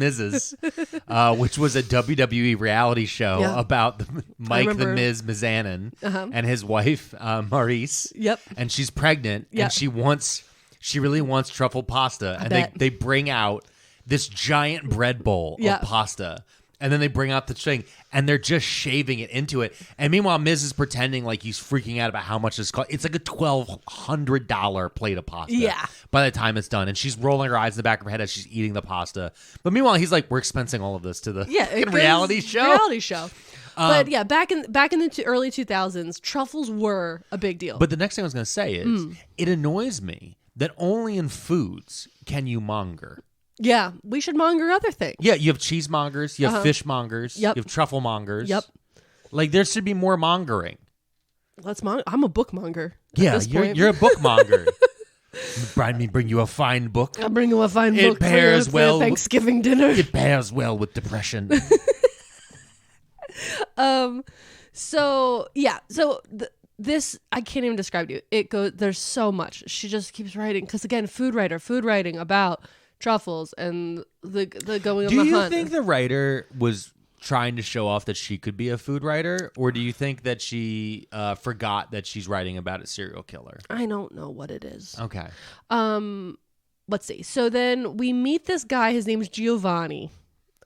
Mrs., which was a WWE reality show about Mike the Miz Mizanin and his wife Maurice. Yep. And she's pregnant and she really wants truffle pasta. And they bring out this giant bread bowl of pasta. And then they bring out the thing, and they're just shaving it into it. And meanwhile, Miz is pretending like he's freaking out about how much it's cost. It's like a $1,200 plate of pasta. Yeah. By the time it's done, and she's rolling her eyes in the back of her head as she's eating the pasta. But meanwhile, he's like, "We're expensing all of this to the reality show." Reality show. But yeah, back in the early 2000s, truffles were a big deal. But the next thing I was going to say is, it annoys me that only in foods can you monger. Yeah, we should monger other things. Yeah, you have cheesemongers, you have fishmongers, you have truffle mongers. Yep. Like, there should be more mongering. I'm a bookmonger. Yeah, you're a bookmonger. Bring you a fine book. I'll bring you a fine book pairs for your Thanksgiving dinner. It pairs well with depression. This I can't even describe to you. It goes. There's so much. She just keeps writing because again, food writing about truffles and the going on the hunt. Do you think the writer was trying to show off that she could be a food writer, or do you think that she forgot that she's writing about a serial killer? I don't know what it is. Okay. Let's see. So then we meet this guy. His name's Giovanni.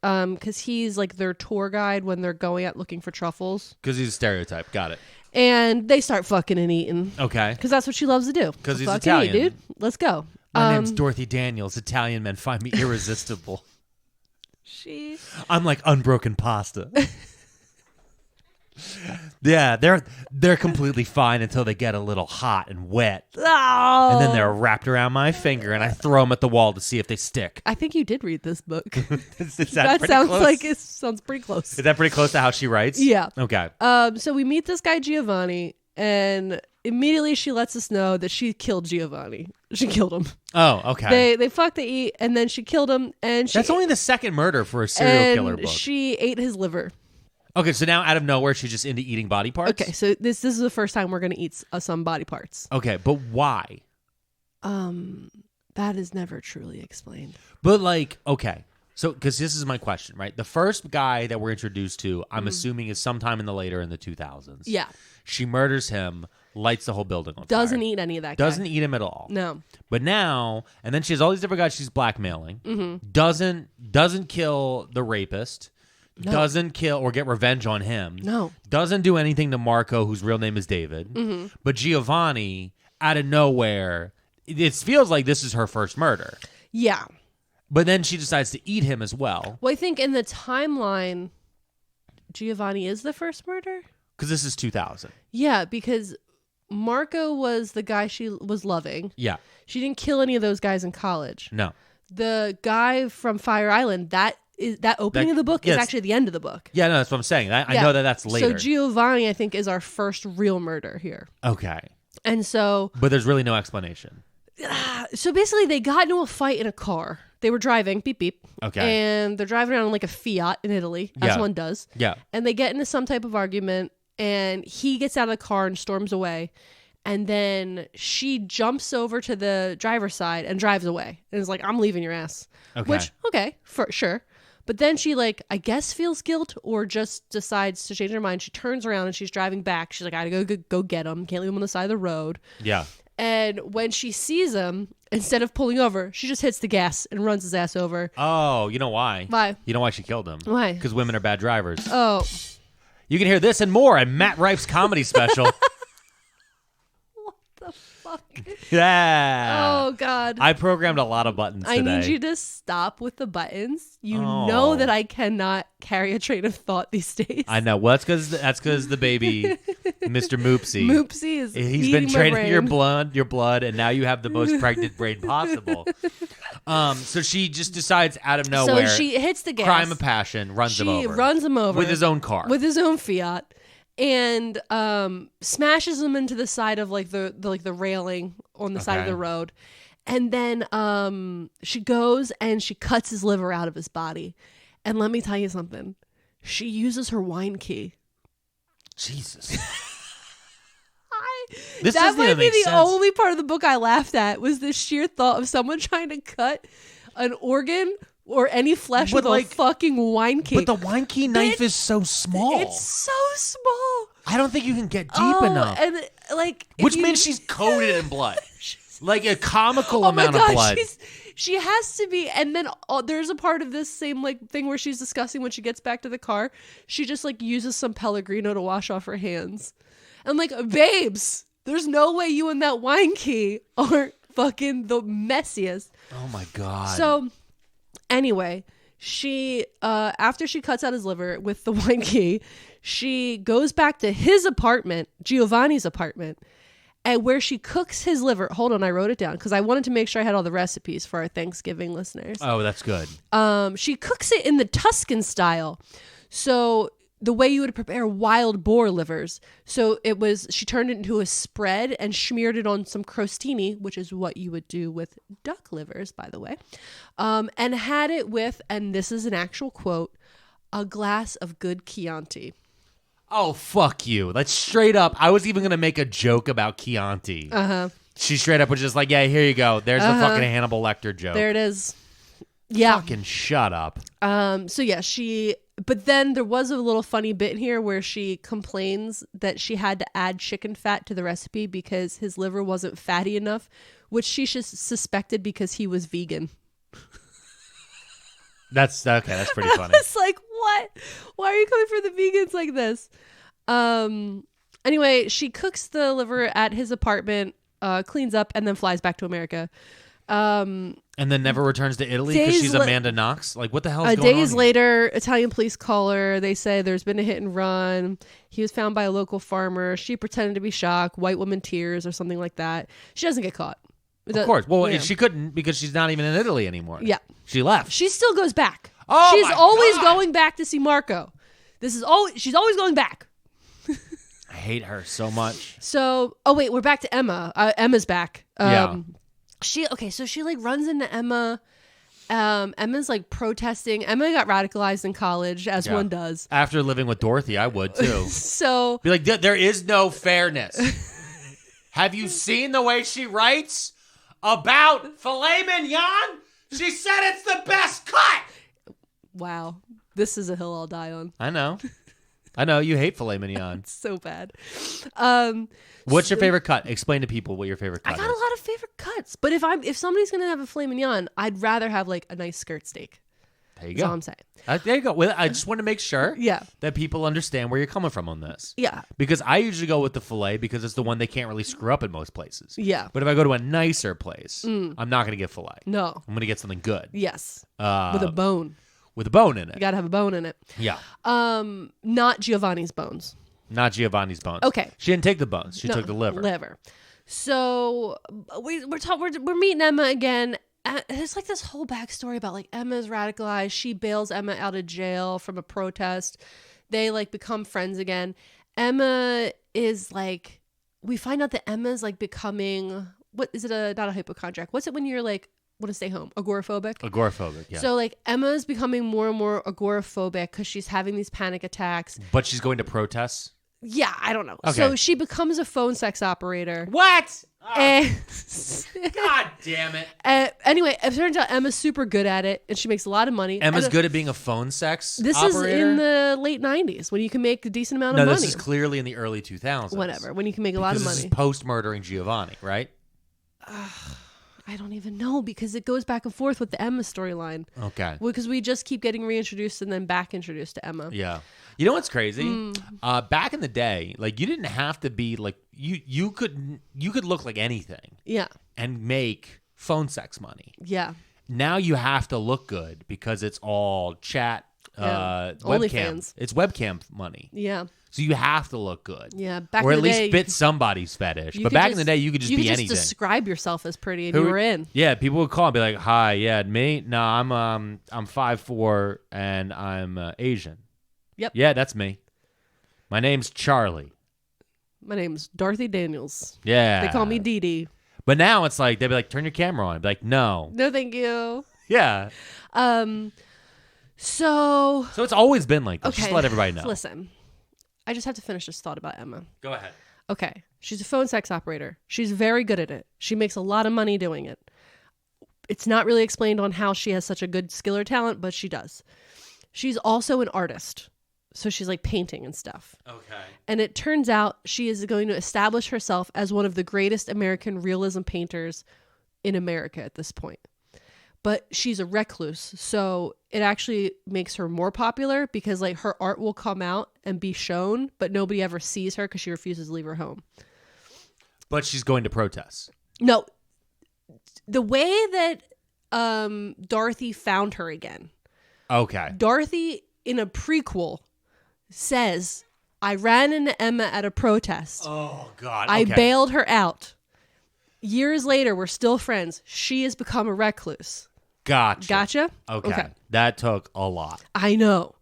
Because he's like their tour guide when they're going out looking for truffles. Because he's a stereotype. Got it. And they start fucking and eating. Okay. Because that's what she loves to do. Because he's Fuck Italian. Eat, dude. Let's go. My name's Dorothy Daniels. Italian men find me irresistible. I'm like unbroken pasta. Yeah, they're completely fine until they get a little hot and wet. Oh. And then they're wrapped around my finger, and I throw them at the wall to see if they stick. I think you did read this book. Is that sounds close? like it sounds pretty close. Is that pretty close to how she writes? Yeah. Okay. So we meet this guy Giovanni, and immediately she lets us know that she killed Giovanni. She killed him. Oh, okay. They fucked, they eat, and then she killed him. And that's only the second murder for a serial killer book. She ate his liver. Okay, so now out of nowhere, she's just into eating body parts? Okay, so this is the first time we're going to eat some body parts. Okay, but why? That is never truly explained. But like, okay, so because this is my question, right? The first guy that we're introduced to, I'm assuming is sometime in the 2000s. Yeah. She murders him, lights the whole building on fire. Doesn't eat any of that guy. Doesn't eat him at all. No. But now, and then she has all these different guys she's blackmailing. Mm-hmm. Doesn't kill the rapist. No. Doesn't kill or get revenge on him. No. Doesn't do anything to Marco, whose real name is David. Mm-hmm. But Giovanni, out of nowhere, it feels like this is her first murder. Yeah. But then she decides to eat him as well. Well, I think in the timeline, Giovanni is the first murder. Because this is 2000. Yeah, because Marco was the guy she was loving. Yeah. She didn't kill any of those guys in college. No. The guy from Fire Island, that opening of the book is actually the end of the book. Yeah, no, that's what I'm saying. I know that's later. So Giovanni, I think, is our first real murder here. Okay. And so... But there's really no explanation. So basically, they got into a fight in a car. They were driving, beep, beep. Okay. And they're driving around in like a Fiat in Italy, as one does. Yeah. And they get into some type of argument, and he gets out of the car and storms away. And then she jumps over to the driver's side and drives away. And is like, I'm leaving your ass. Okay. Which, okay, for sure. But then she, like, I guess feels guilt or just decides to change her mind. She turns around and she's driving back. She's like, I gotta go get him. Can't leave him on the side of the road. Yeah. And when she sees him, instead of pulling over, she just hits the gas and runs his ass over. Oh, you know why? Why? You know why she killed him? Why? Because women are bad drivers. Oh. You can hear this and more on Matt Rife's comedy special. The fuck? Yeah. Oh, God. I programmed a lot of buttons today. I need you to stop with the buttons. You know that I cannot carry a train of thought these days. I know. Well, that's because the baby, Mr. Moopsy. Moopsy is He's been training your blood, and now you have the most pregnant brain possible. So she just decides out of nowhere. So she hits the gas. Crime of passion, runs him over. She runs him over. With his own car. With his own Fiat. And smashes him into the side of like the railing on the side of the road. And then she goes and she cuts his liver out of his body. And let me tell you something. She uses her wine key. Jesus. That might be the only part of the book I laughed at was the sheer thought of someone trying to cut an organ or any flesh with a fucking wine key. But the wine key knife is so small. It's so small. I don't think you can get deep enough. And like, which means she's coated in blood. Like a comical amount of blood. She has to be. And then there's a part of this same like thing where she's discussing when she gets back to the car. She just like uses some Pellegrino to wash off her hands. I'm like, babes, there's no way you and that wine key aren't fucking the messiest. Oh my God. So anyway, she after she cuts out his liver with the wine key, she goes back to his apartment, Giovanni's apartment, and where she cooks his liver. Hold on, I wrote it down because I wanted to make sure I had all the recipes for our Thanksgiving listeners. Oh, that's good. She cooks it in the Tuscan style. So the way you would prepare wild boar livers. So she turned it into a spread and smeared it on some crostini, which is what you would do with duck livers, by the way. And had it with, and this is an actual quote, a glass of good Chianti. Oh, fuck you. That's straight up. I was even going to make a joke about Chianti. She straight up was just like, yeah, here you go. There's the fucking Hannibal Lecter joke. There it is. Yeah. Fucking shut up. So yeah, but then there was a little funny bit here where she complains that she had to add chicken fat to the recipe because his liver wasn't fatty enough, which she suspected because he was vegan. That's okay. That's pretty funny. It's like, what? Why are you coming for the vegans like this? Anyway, she cooks the liver at his apartment, cleans up, and then flies back to America. And then never returns to Italy because she's Amanda Knox. Like, what the hell is going on Days here? later, Italian police call her. They say there's been a hit and run. He was found by a local farmer. She pretended to be shocked. White woman tears or something like that. She doesn't get caught. Of course. Well, she couldn't because she's not even in Italy anymore. Yeah. She left. She still goes back. Oh, she's my always God. going back to see Marco. She's always going back. I hate her so much. So, wait, we're back to Emma. Emma's back. Yeah. So she like runs into Emma. Emma's like protesting. Emma got radicalized in college, as one does. After living with Dorothy, I would too. So be like, there is no fairness. Have you seen the way she writes about filet mignon? She said it's the best cut. Wow, this is a hill I'll die on. I know. You hate filet mignon. It's so bad. What's your favorite cut? Explain to people what your favorite cut is. I got a lot of favorite cuts, but if somebody's gonna have a filet mignon, I'd rather have like a nice skirt steak. There you That's go. all I'm saying. There you go. Well, I just want to make sure Yeah. that people understand where you're coming from on this. Yeah. Because I usually go with the filet because it's the one they can't really screw up in most places. Yeah. But if I go to a nicer place, I'm not going to get filet. No. I'm going to get something good. Yes. With a bone. With a bone in it. You gotta have a bone in it. Yeah. Not Giovanni's bones. Not Giovanni's bones. Okay. She didn't take the bones. She took the liver. So we're meeting Emma again. There's like this whole backstory about like Emma's radicalized. She bails Emma out of jail from a protest. They like become friends again. Emma is like, we find out that Emma's like becoming, what is it? Not a hypochondriac. What's it when you're like, want to stay home? Agoraphobic? Agoraphobic, yeah. So like Emma's becoming more and more agoraphobic because she's having these panic attacks. But she's going to protests? Yeah, I don't know. Okay. So she becomes a phone sex operator. What? And God damn it. anyway, it turns out Emma's super good at it, and she makes a lot of money. Emma's good at being a phone sex This operator? is in the late 90s when you can make a decent amount of No, money. this is clearly in the early 2000s. Whatever, when you can make a lot of Because this money. is post-murdering Giovanni, right? I don't even know because it goes back and forth with the Emma storyline. Okay. Because we just keep getting reintroduced and then back introduced to Emma. Yeah. You know what's crazy? Back in the day, like you didn't have to be like you could look like anything Yeah. and make phone sex money. Yeah. Now you have to look good because it's all chat, Yeah. webcam. OnlyFans. It's webcam money. Yeah. So you have to look good. Yeah. Back or in at the least day, fit somebody's fetish. you But could back in the day, you could just be anything. describe yourself as pretty and Who- you were in. Yeah, people would call and be like, "Hi, yeah, me? No, I'm 5'4" and I'm Asian." Yep. Yeah, that's me. My name's Charlie. My name's Dorothy Daniels. Yeah. They call me Dee Dee. But now it's like they'd be like, "Turn your camera on." I'd be like, "No." No, thank you. Yeah. So So it's always been like this. okay. Just let everybody know. Listen, I just have to finish this thought about Emma. Go ahead. Okay, she's a phone sex operator. She's very good at it. She makes a lot of money doing it. It's not really explained on how she has such a good skill or talent, but she does. She's also an artist. So she's like painting and stuff. Okay. And it turns out she is going to establish herself as one of the greatest American realism painters in America at this point. But she's a recluse, so it actually makes her more popular because like her art will come out and be shown, but nobody ever sees her because she refuses to leave her home. But she's going to protest. No, the way that Dorothy found her again. Okay. Dorothy in a prequel says, I ran into Emma at a protest. Oh, God. I bailed her out. Years later, we're still friends. She has become a recluse. Gotcha. Okay. That took a lot. I know.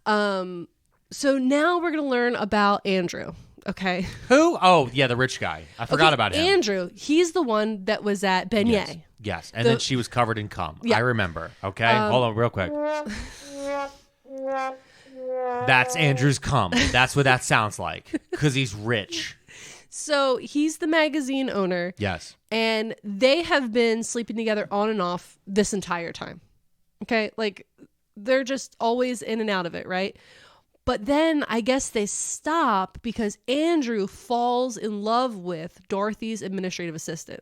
So now we're going to learn about Andrew. Okay. Who? Oh, yeah, the rich guy. I forgot about him. Andrew, he's the one that was at Beignet. Yes. And then she was covered in cum. Yeah. I remember. Okay. Hold on real quick. That's Andrew's cum. That's what that sounds like. Because he's rich. So he's the magazine owner. Yes. And they have been sleeping together on and off this entire time. Okay, like they're just always in and out of it, right? But then I guess they stop because Andrew falls in love with Dorothy's administrative assistant.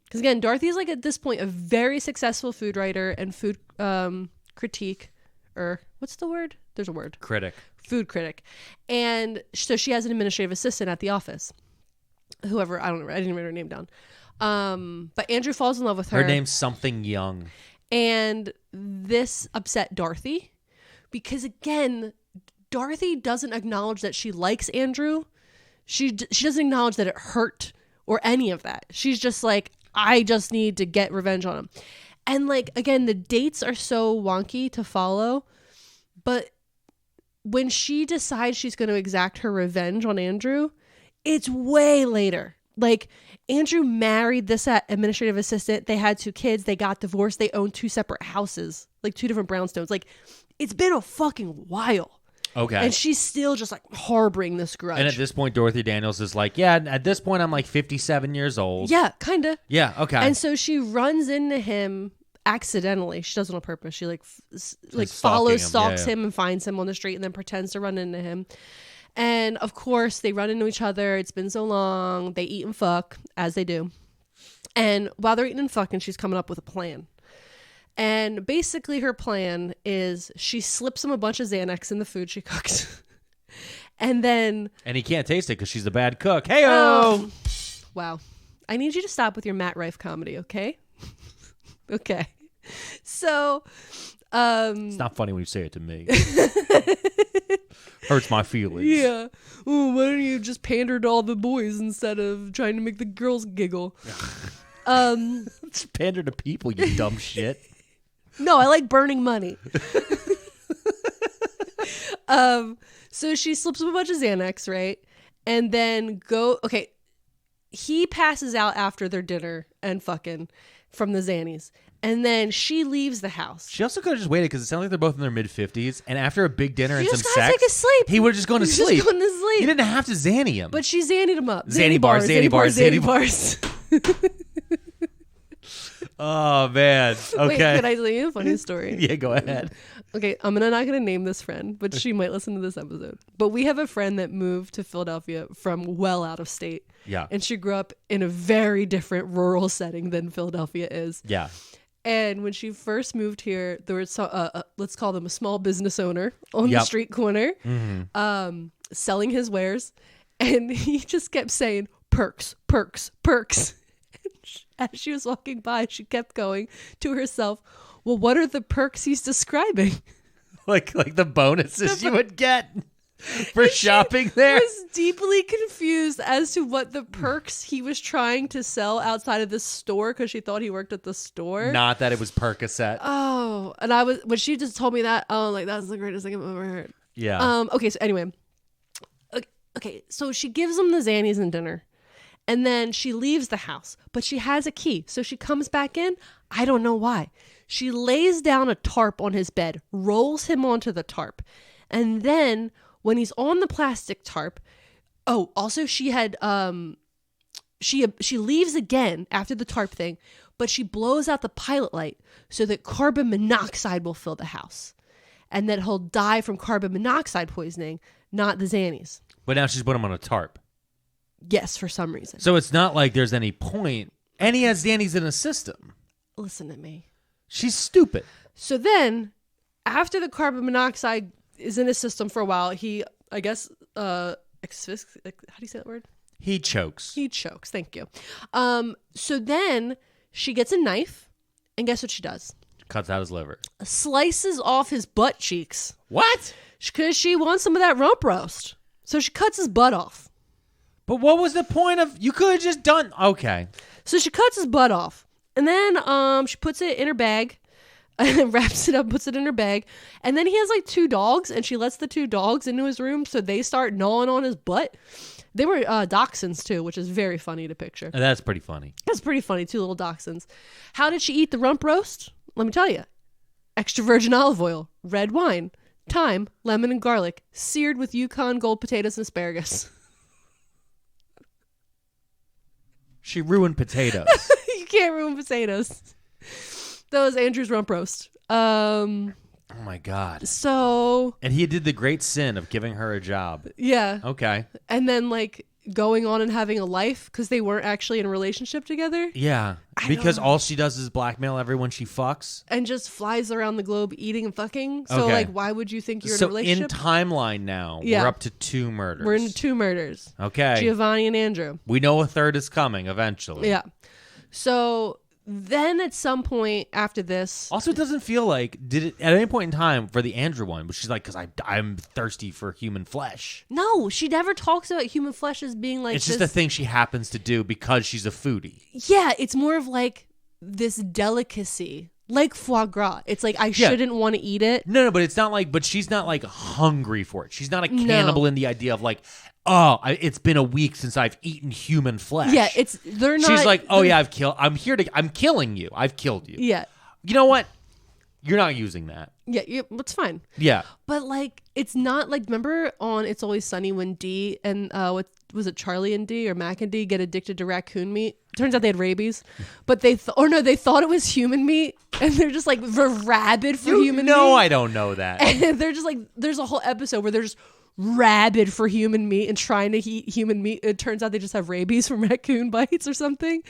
Because again, Dorothy is like at this point a very successful food writer and food critique, or what's the word? There's a word. Critic. Food critic. And so she has an administrative assistant at the office. Whoever, I don't know, I didn't write her name down. But Andrew falls in love with her. Her name's something Young. And this upset Dorothy because again, Dorothy doesn't acknowledge that she likes Andrew. She doesn't acknowledge that it hurt or any of that. She's just like, I just need to get revenge on him. And like, again, the dates are so wonky to follow. But when she decides she's going to exact her revenge on Andrew, it's way later. Like, Andrew married this administrative assistant. They had 2 kids. They got divorced. They owned 2 separate houses, like 2 different brownstones. Like, it's been a fucking while. Okay. And she's still just like harboring this grudge. And at this point, Dorothy Daniels is like, yeah, at this point, I'm like 57 years old. Yeah, kind of. Yeah, okay. And so she runs into him accidentally. She does it on purpose. She like stalks him and finds him on the street and then pretends to run into him. And of course, they run into each other. It's been so long. They eat and fuck, as they do. And while they're eating and fucking, she's coming up with a plan. And basically her plan is she slips him a bunch of Xanax in the food she cooks. And he can't taste it because she's a bad cook. Hey-o! Wow. I need you to stop with your Matt Rife comedy, okay? Okay. So, it's not funny when you say it to me. Hurts my feelings. Yeah. Oh, why don't you just pander to all the boys instead of trying to make the girls giggle? Just pander to people, you dumb shit. No, I like burning money. So she slips him a bunch of Xanax, right? And then he passes out after their dinner and fucking from the Xannies. And then she leaves the house. She also could have just waited because it sounds like they're both in their mid-50s. And after a big dinner and some sex, take a sleep. He would have just gone to sleep. Just gone to sleep. You didn't have to Xanny him. But she Xannied him up. Xanny bars. Oh, man. Okay. Wait, can I tell you a funny story? Yeah, go ahead. Okay, I'm not going to name this friend, but she might listen to this episode. But we have a friend that moved to Philadelphia from well out of state. Yeah. And she grew up in a very different rural setting than Philadelphia is. Yeah. And when she first moved here, there was, let's call them a small business owner on the street corner, selling his wares. And he just kept saying, perks, perks, perks. As she was walking by, she kept going to herself, well, what are the perks he's describing? Like the bonuses you would get for shopping there? I was deeply confused as to what the perks he was trying to sell outside of the store because she thought he worked at the store. Not that it was Percocet. Oh, and when she just told me that, like, that's the greatest thing I've ever heard. Yeah. Okay, so anyway. Okay, so she gives him the Xannies and dinner. And then she leaves the house, but she has a key. So she comes back in. I don't know why. She lays down a tarp on his bed, rolls him onto the tarp. And then when he's on the plastic tarp, also she had, she leaves again after the tarp thing, but she blows out the pilot light so that carbon monoxide will fill the house. And that he'll die from carbon monoxide poisoning, not the Xannies. But now she's put him on a tarp. Yes, for some reason. So it's not like there's any point. And he has Xannies in his system. Listen to me. She's stupid. So then, after the carbon monoxide is in his system for a while, he, I guess, how do you say that word? He chokes. He chokes. Thank you. So then she gets a knife, and guess what she does? Cuts out his liver. Slices off his butt cheeks. What? Because she wants some of that rump roast. So she cuts his butt off. But what was the point of... You could have just done... Okay. So she cuts his butt off. And then she puts it in her bag. And wraps it up, puts it in her bag. And then he has like 2 dogs. And she lets the 2 dogs into his room. So they start gnawing on his butt. They were dachshunds too, which is very funny to picture. And that's pretty funny. That's pretty funny. 2 little dachshunds. How did she eat the rump roast? Let me tell you. Extra virgin olive oil, red wine, thyme, lemon, and garlic. Seared with Yukon Gold potatoes and asparagus. She ruined potatoes. You can't ruin potatoes. That was Andrew's rump roast. Oh my God. So. And he did the great sin of giving her a job. Yeah. Okay. And then like going on and having a life because they weren't actually in a relationship together. Yeah. Because all she does is blackmail everyone she fucks. And just flies around the globe eating and fucking. So like, why would you think you're in a relationship? So in timeline now, we're up to 2 murders. We're into 2 murders. Okay. Giovanni and Andrew. We know a 3rd is coming eventually. Yeah. So then at some point after this. Also, it doesn't feel like, did it at any point in time for the Andrew one, but she's like, because I'm thirsty for human flesh. No, she never talks about human flesh as being like it's just a thing she happens to do because she's a foodie. Yeah, it's more of like this delicacy. Like foie gras. It's like I shouldn't want to eat it. No, but it's not like, but she's not like hungry for it. She's not a cannibal in the idea of like, oh, it's been a week since I've eaten human flesh. Yeah, they're not. She's like, oh yeah, I'm killing you. I've killed you. Yeah. You know what? You're not using that. Yeah, it's fine. Yeah. But like, it's not like, remember on It's Always Sunny when Dee and what was it, Charlie and Dee or Mac and Dee get addicted to raccoon meat? Turns out they had rabies, but they thought it was human meat, and they're just like rabid for human meat. No, I don't know that. And they're just like, there's a whole episode where they're just rabid for human meat and trying to eat human meat. It turns out they just have rabies from raccoon bites or something.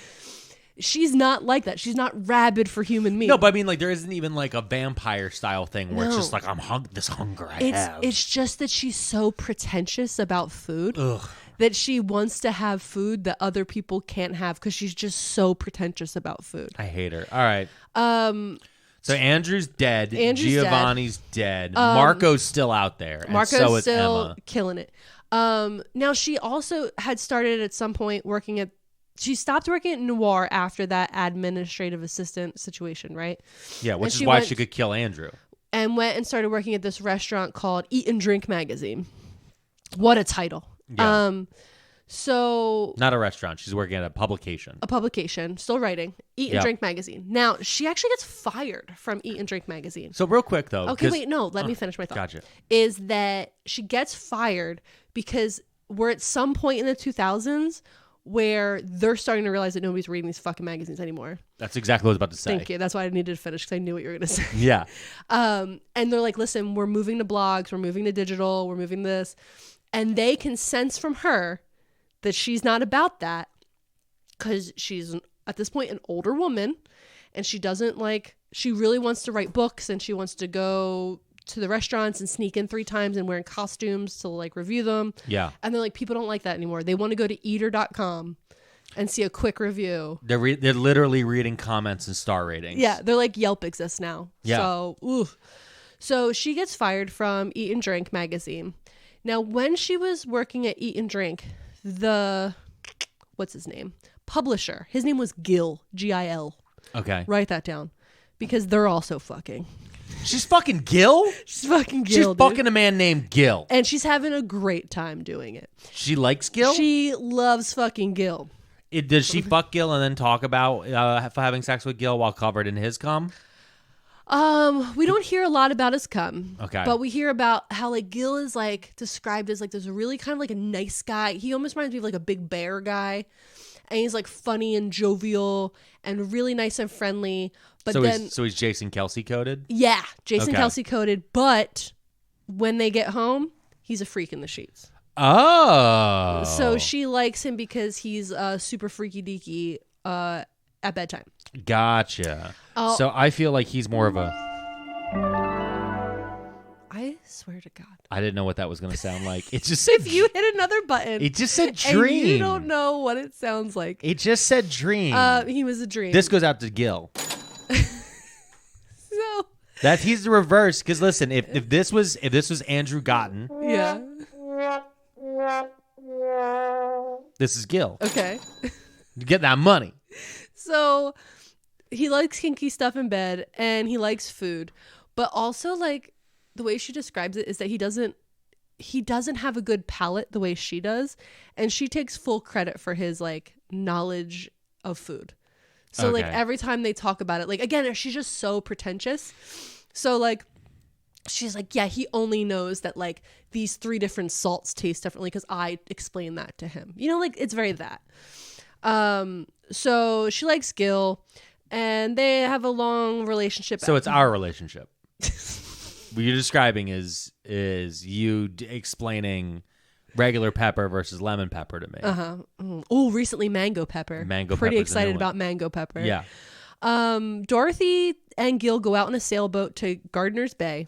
She's not like that. She's not rabid for human meat. No, but I mean, like, there isn't even like a vampire style thing where it's just like, I'm this hunger I have. It's just that she's so pretentious about food. Ugh. That she wants to have food that other people can't have because she's just so pretentious about food. I hate her. All right. So Andrew's dead. Giovanni's dead. Marco's still out there. Marco's and so is still Emma. killing it. Now she also had started at some point working at. She stopped working at Noir after that administrative assistant situation, right? Yeah, which is why she could kill Andrew. And went and started working at this restaurant called Eat and Drink Magazine. What a title. Yeah. So not a restaurant. She's working at a publication. Still writing. Eat and Drink Magazine. Now, she actually gets fired from Eat and Drink Magazine. So real quick though. Okay, wait, no, let me finish my thought. Gotcha. Is that she gets fired because we're at some point in the 2000s where they're starting to realize that nobody's reading these fucking magazines anymore. That's exactly what I was about to say. Thank you. That's why I needed to finish because I knew what you were going to say. Yeah. And they're like, listen, we're moving to blogs, we're moving to digital, we're moving this. And they can sense from her that she's not about that because she's, at this point, an older woman. And she doesn't she really wants to write books and she wants to go to the restaurants and sneak in 3 times and wearing costumes to review them. Yeah. And they're like, people don't like that anymore. They want to go to eater.com and see a quick review. They're literally reading comments and star ratings. Yeah. They're like, Yelp exists now. Yeah. So, oof. So she gets fired from Eat and Drink magazine. Now, when she was working at Eat and Drink, what's his name? Publisher. His name was Gil, Gil. Okay. Write that down because they're also fucking. She's fucking Gil? She's fucking Gil, She's dude. fucking a man named Gil. And she's having a great time doing it. She likes Gil? She loves fucking Gil. Does she fuck Gil and then talk about having sex with Gil while covered in his cum? We don't hear a lot about his cum. Okay. But we hear about how Gil is described as this really kind of a nice guy. He almost reminds me of a big bear guy. And he's funny and jovial and really nice and friendly. But so he's Jason Kelsey coded? Yeah, Jason Kelsey coded. But when they get home, he's a freak in the sheets. Oh. So she likes him because he's super freaky deaky at bedtime. Gotcha. So I feel like he's more of a... I swear to God. I didn't know what that was going to sound like. It just said... If you hit another button... It just said dream. And you don't know what it sounds like. It just said dream. He was a dream. This goes out to Gil. So... He's the reverse. Because listen, if this was Andrew Gotten... Yeah. This is Gil. Okay. You get that money. So he likes kinky stuff in bed and he likes food, but also the way she describes it is that he doesn't have a good palate the way she does, and she takes full credit for his knowledge of food. So Okay. Every time they talk about it, again, she's just so pretentious. So she's yeah, he only knows that these 3 different salts taste differently because I explained that to him. It's very that. So she likes Gil. And they have a long relationship. So it's our relationship. What you're describing is you explaining regular pepper versus lemon pepper to me. Oh, recently mango pepper. Pretty excited about mango pepper. Yeah. Dorothy and Gil go out on a sailboat to Gardiner's Bay.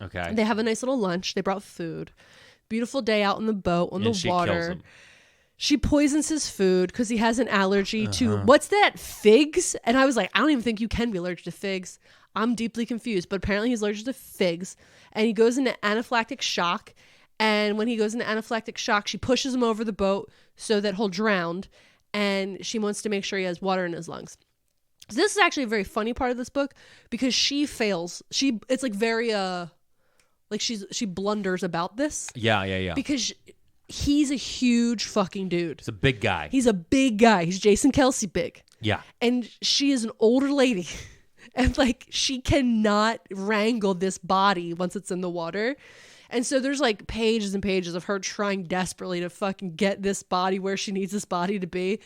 Okay. They have a nice little lunch. They brought food. Beautiful day out on the boat, on the water. Kills him. She poisons his food because he has an allergy to, what's that, figs? And I was like, I don't even think you can be allergic to figs. I'm deeply confused. But apparently he's allergic to figs. And he goes into anaphylactic shock. And when he goes into anaphylactic shock, she pushes him over the boat so that he'll drown. And she wants to make sure he has water in his lungs. So this is actually a very funny part of this book because she fails. It's like very, like she blunders about this. Yeah. Because he's a huge fucking dude. He's a big guy. He's a big guy. He's Jason Kelsey big. Yeah. And she is an older lady. And like she cannot wrangle this body once it's in the water. And so there's like pages and pages of her trying desperately to fucking get this body where she needs this body to be.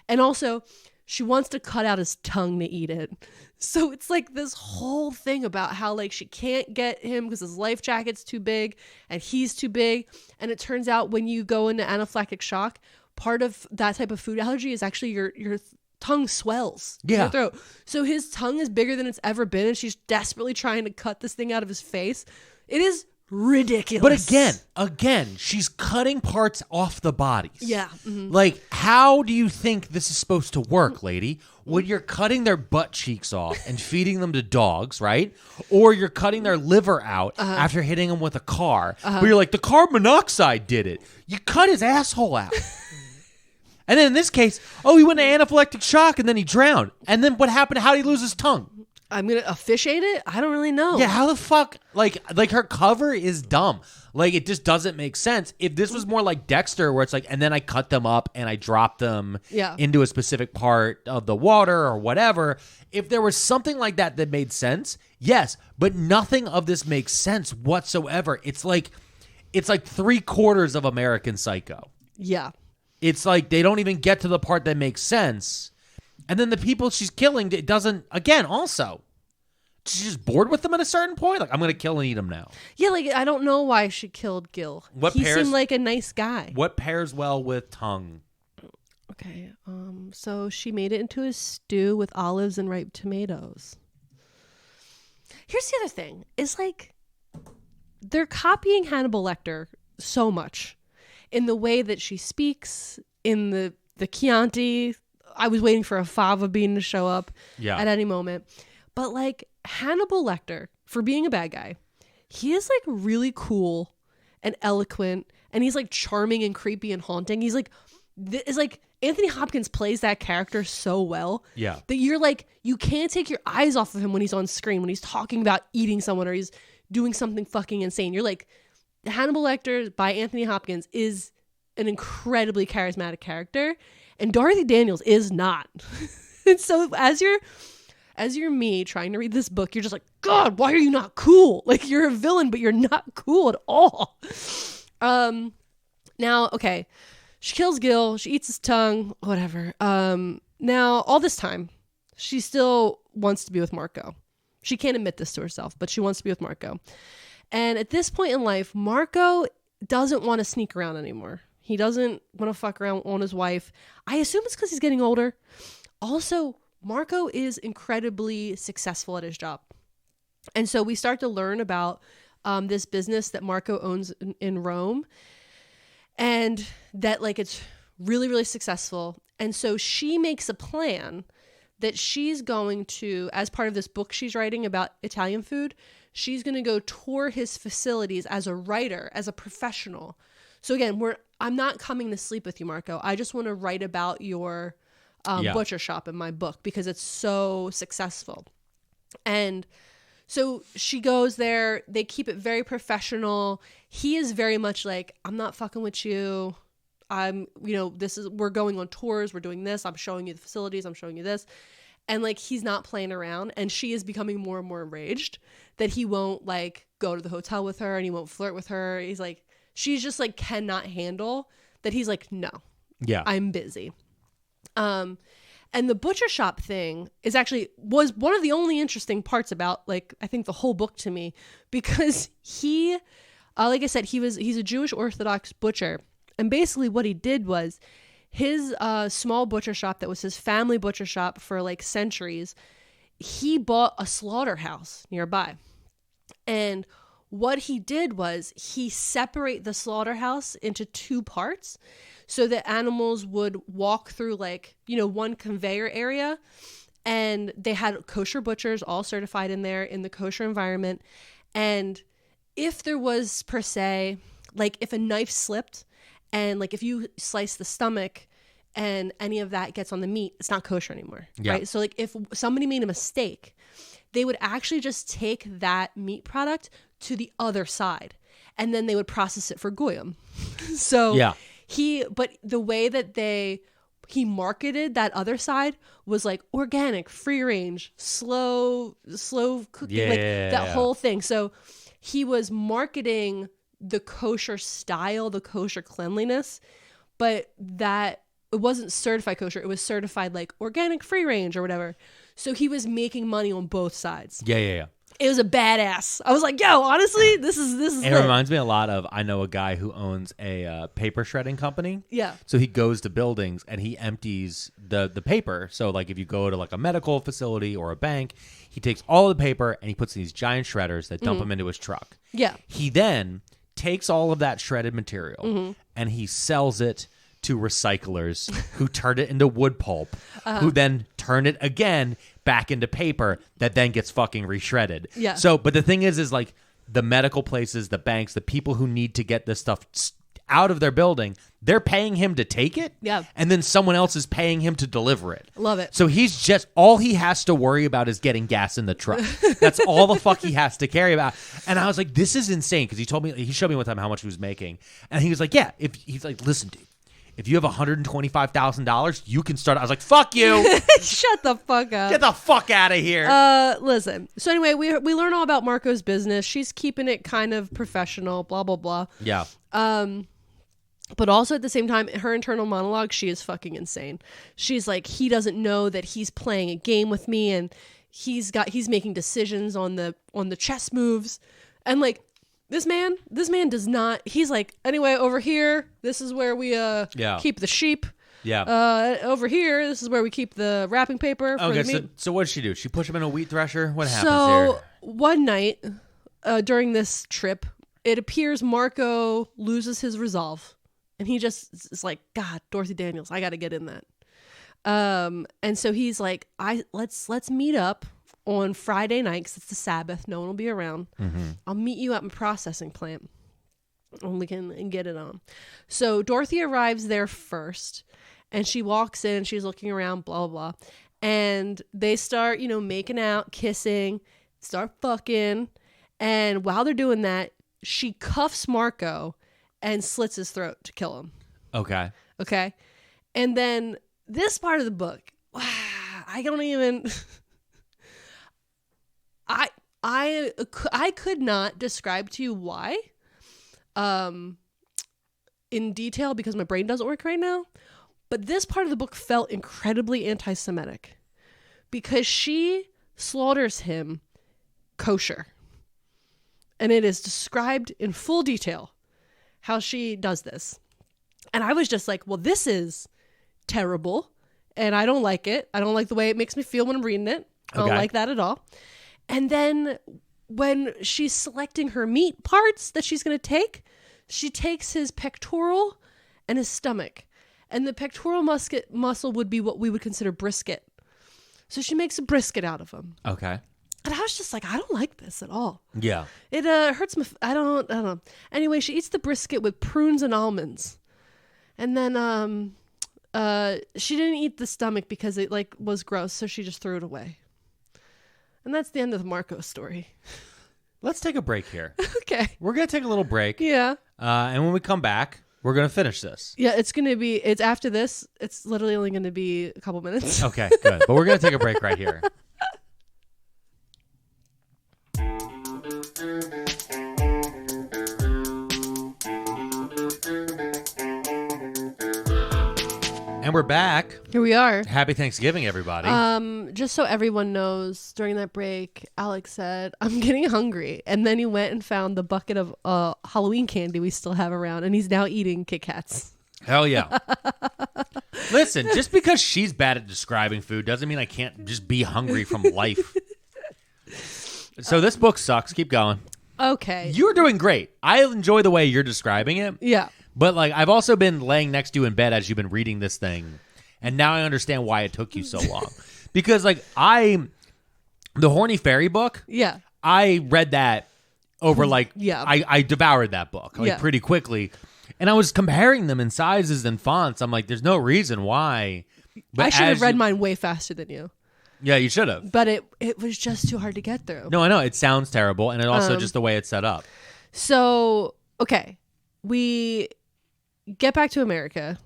And also she wants to cut out his tongue to eat it. So it's like this whole thing about how like she can't get him because his life jacket's too big and he's too big. And it turns out when you go into anaphylactic shock, part of that type of food allergy is actually your tongue swells in your throat. So his tongue is bigger than it's ever been and she's desperately trying to cut this thing out of his face. It is ridiculous. But again, she's cutting parts off the bodies. Yeah. Like, how do you think this is supposed to work, lady? When you're cutting their butt cheeks off and feeding them to dogs, right? Or you're cutting their liver out after hitting them with a car. But you're like, the carbon monoxide did it. You cut his asshole out. And then in this case, he went into anaphylactic shock and then he drowned. And then what happened? How did he lose his tongue? I'm going to officiate it? I don't really know. Yeah, how the fuck? Like her cover is dumb. Like, it just doesn't make sense. If this was more like Dexter, where it's like, and then I cut them up and I drop them into a specific part of the water or whatever. If there was something like that that made sense, yes. But nothing of this makes sense whatsoever. It's like 3/4 of American Psycho. Yeah. It's like they don't even get to the part that makes sense. And then the people she's killing, it doesn't, again, also, she's just bored with them at a certain point. Like, I'm going to kill and eat them now. Yeah, like, I don't know why she killed Gil. He seemed like a nice guy. What pairs well with tongue? Okay, so she made it into a stew with olives and ripe tomatoes. Here's the other thing. Is like, they're copying Hannibal Lecter so much. In the way that she speaks, in the Chianti. I was waiting for a fava bean to show up at any moment. But like Hannibal Lecter, for being a bad guy, he is like really cool and eloquent and he's like charming and creepy and haunting. He's like, it's like Anthony Hopkins plays that character so well that you're like, you can't take your eyes off of him when he's on screen, when he's talking about eating someone or he's doing something fucking insane. You're like, Hannibal Lecter by Anthony Hopkins is an incredibly charismatic character. And Dorothy Daniels is not. And so as you're me trying to read this book, you're just like, God, why are you not cool? Like, you're a villain, but you're not cool at all. Now, okay, she kills Gil. She eats his tongue, whatever. Now, all this time, she still wants to be with Marco. She can't admit this to herself, but she wants to be with Marco. And at this point in life, Marco doesn't want to sneak around anymore. He doesn't want to fuck around on his wife. I assume it's because he's getting older. Also, Marco is incredibly successful at his job. And so we start to learn about this business that Marco owns in Rome. And that like it's really, really successful. And so she makes a plan that she's going to, as part of this book she's writing about Italian food, she's going to go tour his facilities as a writer, as a professional. So again, I'm not coming to sleep with you, Marco. I just want to write about your butcher shop in my book because it's so successful. And so she goes there. They keep it very professional. He is very much like, I'm not fucking with you. We're going on tours. We're doing this. I'm showing you the facilities. I'm showing you this. And like, he's not playing around. And she is becoming more and more enraged that he won't like go to the hotel with her and he won't flirt with her. He's like, she's just like cannot handle that he's like, no, I'm busy. And the butcher shop thing was one of the only interesting parts about, like, I think the whole book to me, because he, like I said, he's a Jewish Orthodox butcher. And basically what he did was his small butcher shop that was his family butcher shop for like centuries, he bought a slaughterhouse nearby. And what he did was he separate the slaughterhouse into two parts so that animals would walk through like, one conveyor area, and they had kosher butchers all certified in there in the kosher environment. And if there was, per se, like if a knife slipped and like if you slice the stomach and any of that gets on the meat, it's not kosher anymore, right? So like if somebody made a mistake, they would actually just take that meat product to the other side, and then they would process it for goyim. So but the way that he marketed that other side was like organic, free range, slow cooking, that whole thing. So he was marketing the kosher style, the kosher cleanliness, but that it wasn't certified kosher. It was certified like organic, free range or whatever. So he was making money on both sides. Yeah. It was a badass. I was like, yo, honestly, this is It reminds me a lot of, I know a guy who owns a paper shredding company. Yeah. So he goes to buildings and he empties the paper. So like if you go to like a medical facility or a bank, he takes all the paper and he puts in these giant shredders that dump them into his truck. Yeah. He then takes all of that shredded material and he sells it to recyclers who turn it into wood pulp, who then turn it again back into paper that then gets fucking reshredded. Yeah. So, but the thing is like the medical places, the banks, the people who need to get this stuff out of their building, they're paying him to take it. Yeah. And then someone else is paying him to deliver it. Love it. So he's just, all he has to worry about is getting gas in the truck. That's all the fuck he has to carry about. And I was like, this is insane. Because he showed me one time how much he was making. And he was like, yeah, he's like, listen, dude. If you have $125,000, you can start. I was like, fuck you. Shut the fuck up. Get the fuck out of here. Listen. So anyway, we learn all about Marco's business. She's keeping it kind of professional, blah, blah, blah. Yeah. But also at the same time, her internal monologue, she is fucking insane. She's like, he doesn't know that he's playing a game with me, and he's making decisions on the chess moves. And like, This man does not. He's like, anyway, over here, this is where we keep the sheep. Yeah. Over here, this is where we keep the wrapping paper for the meat. So what did she do? She pushed him in a wheat thresher? What happens so here? One night during this trip, it appears Marco loses his resolve. And he just is like, God, Dorothy Daniels, I got to get in that. And so he's like, let's meet up on Friday night, because it's the Sabbath, no one will be around. I'll meet you at my processing plant and we can get it on. So Dorothy arrives there first, and she walks in, she's looking around, blah, blah, blah. And they start, making out, kissing, start fucking. And while they're doing that, she cuffs Marco and slits his throat to kill him. Okay. And then this part of the book, I don't even... I could not describe to you why in detail, because my brain doesn't work right now, but this part of the book felt incredibly anti-Semitic because she slaughters him kosher, and it is described in full detail how she does this. And I was just like, well, this is terrible, and I don't like it. I don't like the way it makes me feel when I'm reading it. I don't like that at all. And then when she's selecting her meat parts that she's going to take, she takes his pectoral and his stomach. And the pectoral muscle would be what we would consider brisket. So she makes a brisket out of him. Okay. And I was just like, I don't like this at all. Yeah. It hurts my... I don't know. Anyway, she eats the brisket with prunes and almonds. And then she didn't eat the stomach because it was gross, so she just threw it away. And that's the end of the Marco story. Let's take a break here. Okay. We're going to take a little break. Yeah. And when we come back, we're going to finish this. Yeah, it's after this. It's literally only going to be a couple minutes. Okay, good. But we're going to take a break right here. And we're back. Here we are. Happy Thanksgiving, everybody. Just so everyone knows, during that break, Alex said, I'm getting hungry. And then he went and found the bucket of Halloween candy we still have around, and he's now eating Kit Kats. Hell yeah. Listen, just because she's bad at describing food doesn't mean I can't just be hungry from life. So this book sucks. Keep going. Okay. You're doing great. I enjoy the way you're describing it. Yeah. But like, I've also been laying next to you in bed as you've been reading this thing. And now I understand why it took you so long. Because like the Horny Fairy book, Yeah. I read that over like, Yeah. I devoured that book like pretty quickly. And I was comparing them in sizes and fonts. I'm like, there's no reason why. But I should have read mine way faster than you. Yeah, you should have. But it was just too hard to get through. No, I know. It sounds terrible. And it also just the way it's set up. So, okay. We get back to America.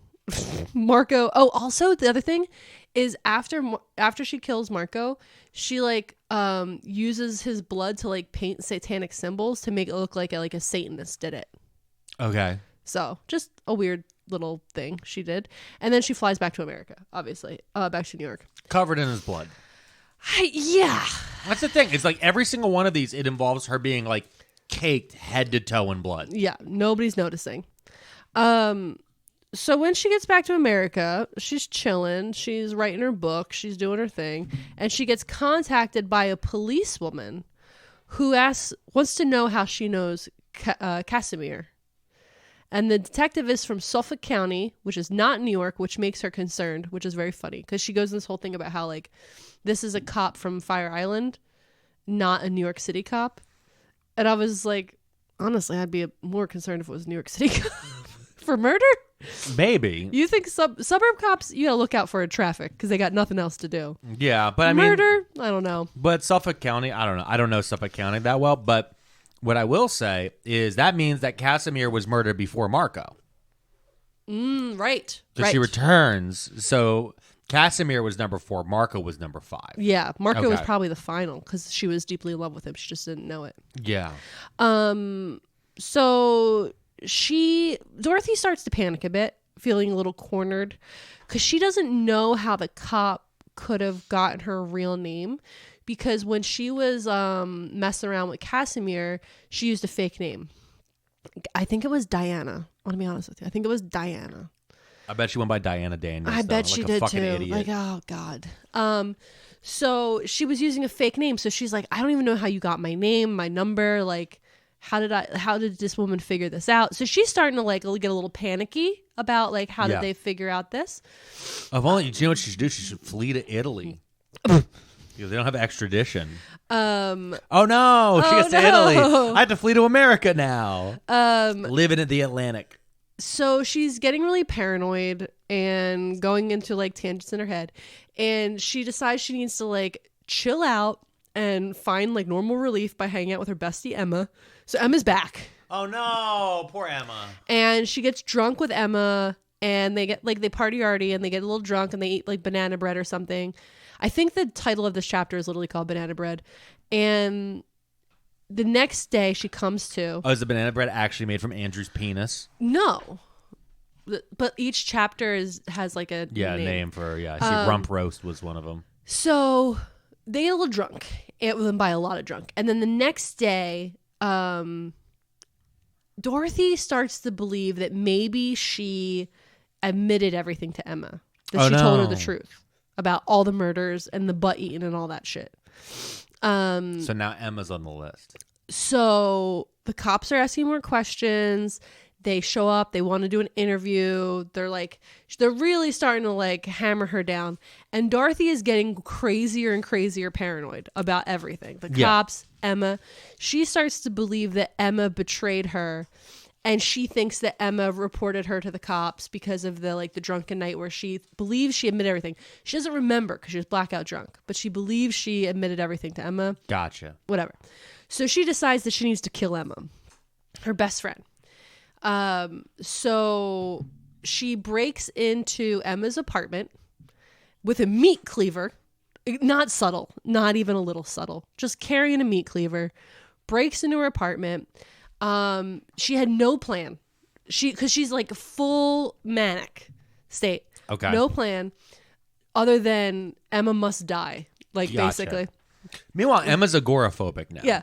Marco. Oh, also the other thing is after she kills Marco, she like uses his blood to like paint satanic symbols to make it look like a Satanist did it. Okay. So just a weird little thing she did, and then she flies back to America. Obviously, back to New York, Covered in his blood. Yeah. That's the thing. It's like every single one of these, it involves her being like caked head to toe in blood. Yeah. Nobody's noticing. So when she gets back to America, she's chilling. She's writing her book. She's doing her thing. And she gets contacted by a policewoman who wants to know how she knows Casimir. And the detective is from Suffolk County, which is not New York, which makes her concerned, which is very funny. Because she goes in this whole thing about how, like, this is a cop from Fire Island, not a New York City cop. And I was like, honestly, I'd be more concerned if it was New York City cop. For murder? Maybe. You think suburb cops, you gotta look out for traffic because they got nothing else to do. Yeah, but I mean... Murder? I don't know. But Suffolk County, I don't know. I don't know Suffolk County that well, but what I will say is that means that Casimir was murdered before Marco. Right. So she returns. So Casimir was number 4. Marco was number 5. Yeah, Marco was Okay. probably the final because she was deeply in love with him. She just didn't know it. Yeah. So Dorothy starts to panic a bit, feeling a little cornered because she doesn't know how the cop could have gotten her real name, because when she was messing around with Casimir, she used a fake name. I think it was Diana. I want to be honest with you. I think it was Diana. I bet she went by Diana Daniels. I bet like she a did fucking too. Idiot. Like, oh God. So she was using a fake name. So she's like, I don't even know how you got my name, my number. Like, how did this woman figure this out? So she's starting to like get a little panicky about like, how did they figure out this? If only, you know what she should do? She should flee to Italy. Because they don't have extradition. Oh no, she gets to Italy. I have to flee to America now. Living in the Atlantic. So she's getting really paranoid and going into like tangents in her head, and she decides she needs to like chill out and find like normal relief by hanging out with her bestie Emma. So Emma's back. Oh no, poor Emma. And she gets drunk with Emma, and they party arty, and they get a little drunk, and they eat like banana bread or something. I think the title of this chapter is literally called Banana Bread. And the next day she comes to... Oh, is the banana bread actually made from Andrew's penis? No. But each chapter has like a name for... Yeah, I see rump roast was one of them. So they get a little drunk. And by a lot of drunk. And then the next day, Dorothy starts to believe that maybe she admitted everything to Emma. That she told her the truth about all the murders and the butt eating and all that shit. So now Emma's on the list. So the cops are asking more questions. They show up. They want to do an interview. They're really starting to like hammer her down. And Dorothy is getting crazier and crazier paranoid about everything. The cops, Emma. She starts to believe that Emma betrayed her. And she thinks that Emma reported her to the cops because of the drunken night where she believes she admitted everything. She doesn't remember because she was blackout drunk, but she believes she admitted everything to Emma. Gotcha. Whatever. So she decides that she needs to kill Emma, her best friend. So she breaks into Emma's apartment with a meat cleaver. Not subtle, not even a little subtle. Just carrying a meat cleaver. Breaks into her apartment. She had no plan. Because she's like full manic state. Okay. No plan. other than Emma must die. Like, Gotcha. basically. Meanwhile, Emma's agoraphobic now. Yeah.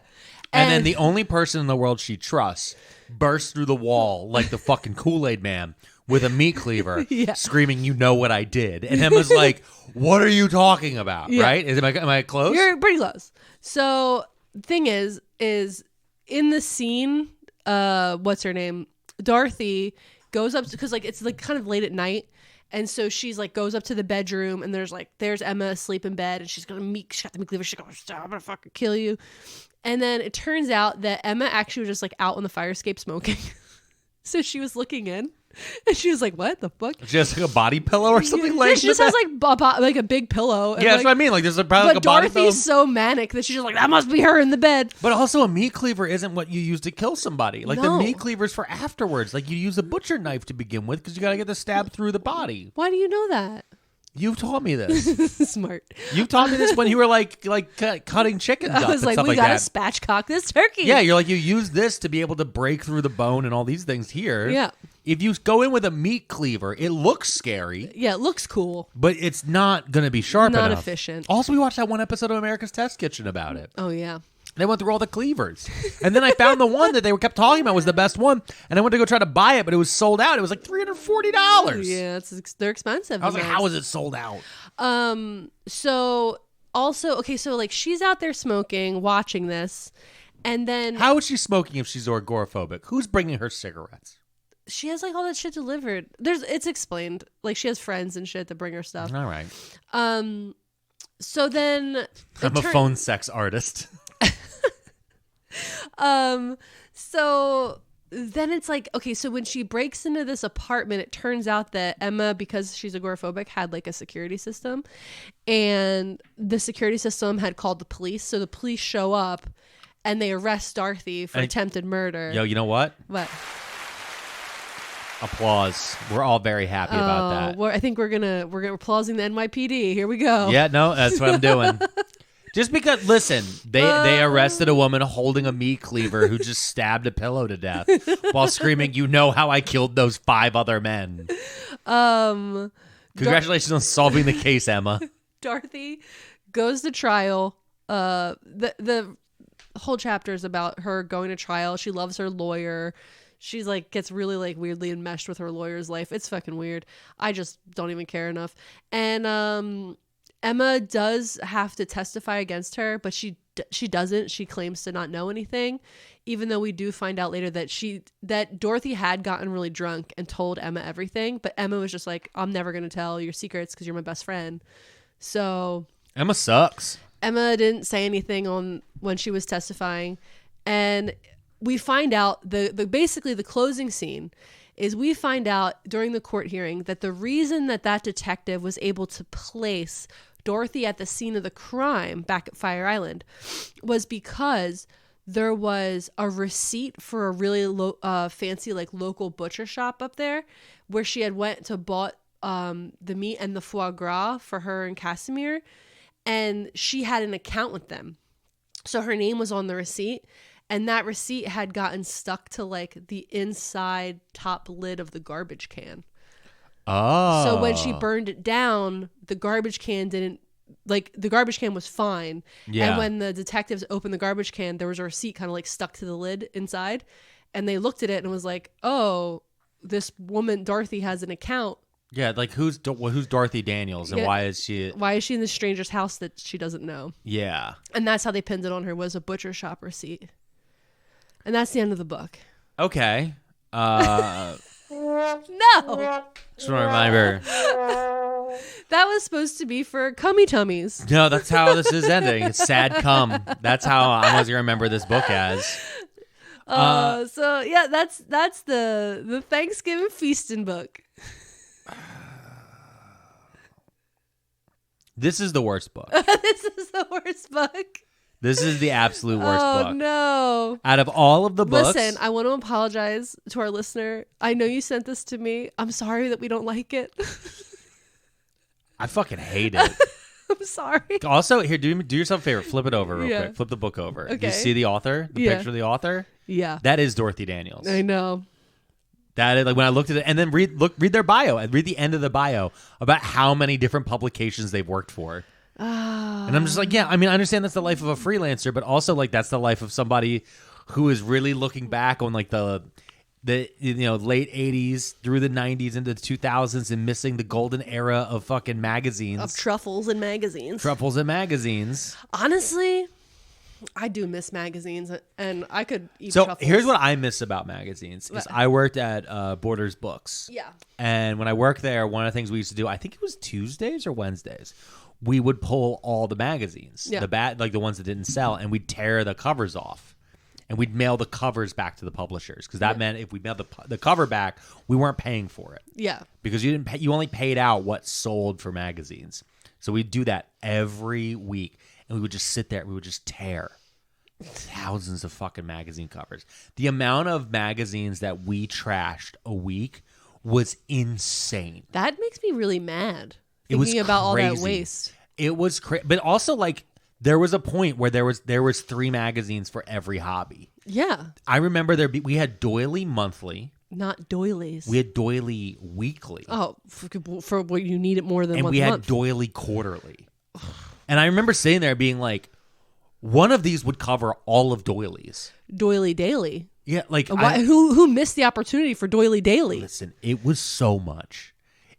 And then the only person in the world she trusts bursts through the wall like the fucking Kool-Aid man with a meat cleaver, screaming, "You know what I did." And Emma's like, "What are you talking about?" Yeah. Right? Am I close? You're pretty close. So, thing is in the scene, what's her name? Dorothy goes up because like it's like kind of late at night. And so she's like goes up to the bedroom and there's Emma asleep in bed and she's got the meat cleaver. She's going, "I'm gonna fucking kill you." And then it turns out that Emma actually was just like out on the fire escape smoking. So she was looking in and she was like, "What the fuck?" She has like a body pillow or something like that. She just has like a big pillow. And yeah, that's what I mean. Like there's probably like a body pillow. Dorothy's so manic that she's just like, "That must be her in the bed." But also a meat cleaver isn't what you use to kill somebody. Like No. the meat cleaver's for afterwards. Like you use a butcher knife to begin with because you got to get the stab through the body. Why do you know that? You've taught me this. Smart. You taught me this when you were like cutting chickens up I was and like, stuff we like gotta that. spatchcock this turkey. Yeah, you're like, you use this to be able to break through the bone and all these things here. Yeah. If you go in with a meat cleaver, it looks scary, Yeah, it looks cool. but it's not going to be sharp Not enough. efficient. Also, we watched that one episode of America's Test Kitchen about it. Oh, yeah. They went through all the cleavers. And then I found the one that they kept talking about was the best one. And I went to go try to buy it, but it was sold out. It was like $340. Yeah, they're expensive. I was like, those. how is it sold out? So also, okay, so like she's out there smoking, watching this, and then How is she smoking if she's agoraphobic? Who's bringing her cigarettes? she has like all that shit delivered. It's explained. Like she has friends and shit that bring her stuff. All right. So then I'm a phone sex artist. So then it's like, okay, so when she breaks into this apartment, it turns out that Emma, because she's agoraphobic, had like a security system, and the security system had called the police. So the police show up and they arrest Dorothy for attempted murder. Yo, you know what? What? Applause. We're all very happy about that. I think we're applauding the NYPD. Here we go. Yeah, no, that's what I'm doing. Just because, listen, they arrested a woman holding a meat cleaver who just stabbed a pillow to death while screaming, "You know how I killed those 5 other men." Congratulations on solving the case, Emma. Dorothy goes to trial. The whole chapter is about her going to trial. She loves her lawyer. She's like gets really like weirdly enmeshed with her lawyer's life. It's fucking weird. I just don't even care enough. And Emma does have to testify against her, but she doesn't. She claims to not know anything, even though we do find out later that Dorothy had gotten really drunk and told Emma everything. But Emma was just like, "I'm never going to tell your secrets because you're my best friend." So Emma sucks. Emma didn't say anything when she was testifying, and we find out basically the closing scene is we find out during the court hearing that the reason that detective was able to place Dorothy at the scene of the crime back at Fire Island was because there was a receipt for a really fancy like local butcher shop up there where she had went to bought the meat and the foie gras for her and Casimir, and she had an account with them. So her name was on the receipt, and that receipt had gotten stuck to like the inside top lid of the garbage can. Oh. So when she burned it down, the garbage can was fine. Yeah. And when the detectives opened the garbage can, there was a receipt kind of like stuck to the lid inside. And they looked at it and was like, "Oh, this woman, Dorothy, has an account." Yeah, like who's Dorothy Daniels and why is she in this stranger's house that she doesn't know? Yeah. And that's how they pinned it on her, was a butcher shop receipt. And that's the end of the book. Okay. No. Just want to remind her. That was supposed to be for cummy tummies. No, that's how this is ending. It's sad cum. That's how I'm always gonna remember this book as. So yeah, that's the Thanksgiving feasting book. This is the worst book. This is the worst book. This is the absolute worst book. Oh no. Out of all of the books. Listen, I want to apologize to our listener. I know you sent this to me. I'm sorry that we don't like it. I fucking hate it. I'm sorry. Also, here, do yourself a favor. Flip it over real Yeah. quick. Flip the book over. Okay. You see the author? The Yeah. picture of the author? Yeah. That is Dorothy Daniels. I know. That is, like, when I looked at it, and then read their bio, and read the end of the bio about how many different publications they've worked for. And I'm just like, yeah, I mean, I understand that's the life of a freelancer, but also like that's the life of somebody who is really looking back on like the late 80s through the 90s into the 2000s and missing the golden era of fucking magazines. Of truffles and magazines. Honestly, I do miss magazines, and I could eat so truffles. Here's what I miss about magazines is I worked at Borders Books. Yeah. And when I worked there, one of the things we used to do, I think it was Tuesdays or Wednesdays, we would pull all the magazines, like the ones that didn't sell, and we'd tear the covers off. And we'd mail the covers back to the publishers, because that meant if we mailed the cover back, we weren't paying for it. Yeah. Because you only paid out what sold for magazines. So we'd do that every week, and we would just sit there. We would just tear thousands of fucking magazine covers. The amount of magazines that we trashed a week was insane. That makes me really mad. It was thinking about crazy. All that waste. It was crazy, but also like there was a point where there was 3 magazines for every hobby. Yeah. I remember we had Doily Monthly. Not doilies. We had Doily Weekly. Oh, for what you need it more than and once we a had month. Doily Quarterly. And I remember sitting there being like, one of these would cover all of Doilies. Doily Daily. Yeah, like who missed the opportunity for Doily Daily? Listen, it was so much.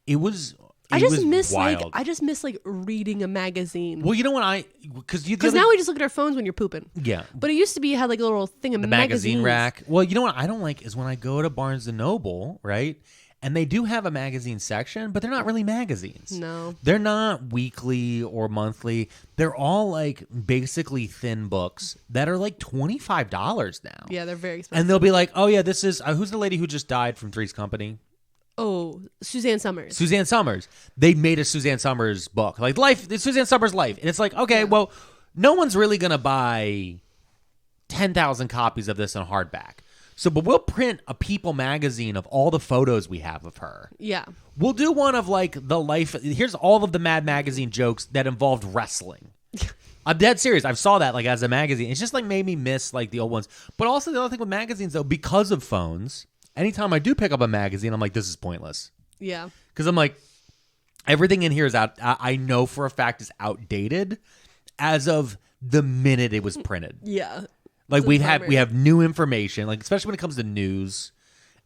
It was. I just wild. miss reading a magazine. Well, you know what because now we just look at our phones when you're pooping. Yeah, but it used to be you had like a little thing of the magazine rack. Well, you know what I don't like is when I go to Barnes and Noble, right? And they do have a magazine section, but they're not really magazines. No. They're not weekly or monthly. They're all like basically thin books that are like $25 now. Yeah, they're very expensive. And they'll be like, oh yeah, this is, who's the lady who just died from Three's Company? Oh, Suzanne Summers. Suzanne Summers. They made a Suzanne Summers book. Like Suzanne Summers' life. And it's like, okay, well, no one's really going to buy 10,000 copies of this in hardback. So, but we'll print a People magazine of all the photos we have of her. Yeah. We'll do one of like the life. Here's all of the Mad Magazine jokes that involved wrestling. I'm dead serious. I saw that like as a magazine. It's just like made me miss like the old ones. But also the other thing with magazines though, because of phones, anytime I do pick up a magazine, I'm like, this is pointless. Yeah. Because I'm like, everything in here is out. I know for a fact is outdated as of the minute it was printed. Yeah. Like we have new information, like especially when it comes to news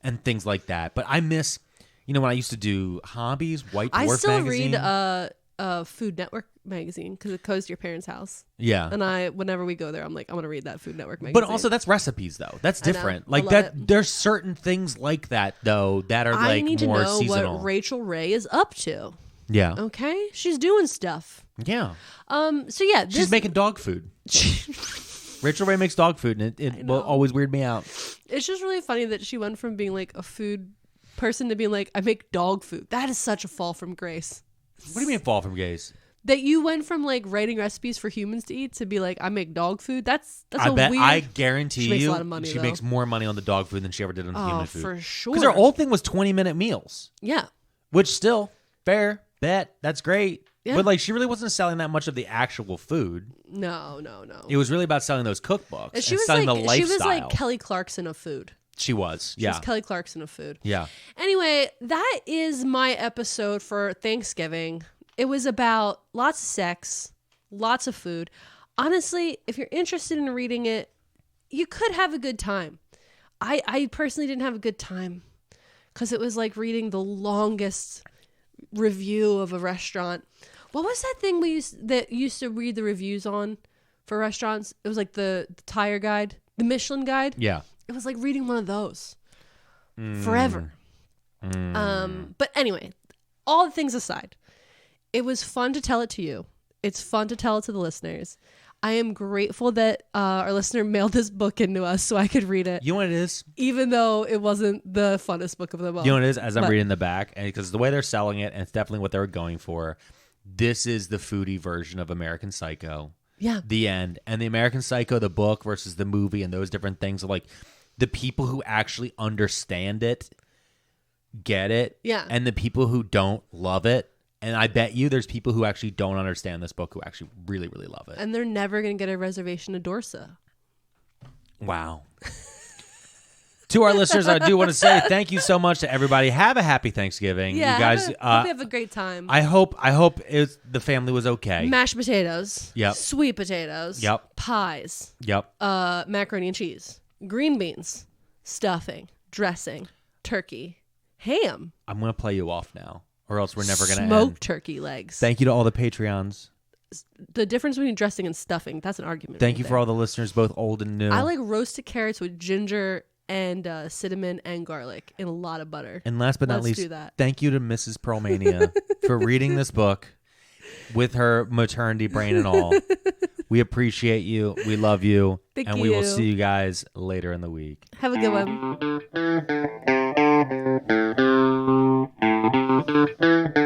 and things like that. But I miss, when I used to do hobbies, White Dwarf magazine. I still read Food Network magazine because it goes to your parents' house. Yeah. And whenever we go there, I'm like, I'm gonna read that Food Network magazine. But also that's recipes though. That's different. Like that. There's certain things like that though that are like more seasonal. I need to know what Rachel Ray is up to. Yeah. Okay, she's doing stuff. Yeah. So yeah, she's making dog food. Rachel Ray makes dog food, and it will always weird me out. It's just really funny that she went from being like a food person to being like, I make dog food. That is such a fall from grace. What do you mean fall from grace? That you went from like writing recipes for humans to eat to be like, I make dog food. That's I guarantee she makes a lot of money, she makes more money on the dog food than she ever did on the human food. For sure. Because her old thing was 20-minute meals. Yeah. Which still, fair, bet, that's great. Yeah. But like she really wasn't selling that much of the actual food. No. It was really about selling those cookbooks and selling the lifestyle. She was like Kelly Clarkson of food. She was. She was Kelly Clarkson of food. Yeah. Anyway, that is my episode for Thanksgiving. It was about lots of sex, lots of food. Honestly, if you're interested in reading it, you could have a good time. I personally didn't have a good time because it was like reading the longest review of a restaurant. What was that thing that used to read the reviews on for restaurants? It was like the tire guide, the Michelin guide. Yeah. It was like reading one of those forever. But anyway, all the things aside, it was fun to tell it to you. It's fun to tell it to the listeners. I am grateful that our listener mailed this book into us so I could read it. You know what it is? Even though it wasn't the funnest book of them all. You know what it is? As I'm reading the back, and because the way they're selling it, and it's definitely what they were going for, this is the foodie version of American Psycho. Yeah. The end. And the American Psycho, the book versus the movie and those different things are like the people who actually understand it, get it. Yeah. And the people who don't love it. And I bet you there's people who actually don't understand this book who actually really, really love it. And they're never going to get a reservation to Dorsa. Wow. To our listeners, I do want to say thank you so much to everybody. Have a happy Thanksgiving. Yeah, you guys. hope you have a great time. I hope the family was okay. Mashed potatoes. Yep. Sweet potatoes. Yep. Pies. Yep. Macaroni and cheese. Green beans. Stuffing. Dressing. Turkey. Ham. I'm going to play you off now, or else we're never going to end. Smoked turkey legs. Thank you to all the Patreons. The difference between dressing and stuffing, that's an argument. Thank right you there. for all the listeners, both old and new. I like roasted carrots with ginger and cinnamon and garlic and a lot of butter. And last but not Let's least, do that. thank you to Mrs. Pearlmania for reading this book with her maternity brain and all. We appreciate you. We love you. Thank and we will you. see you guys later in the week. Have a good one.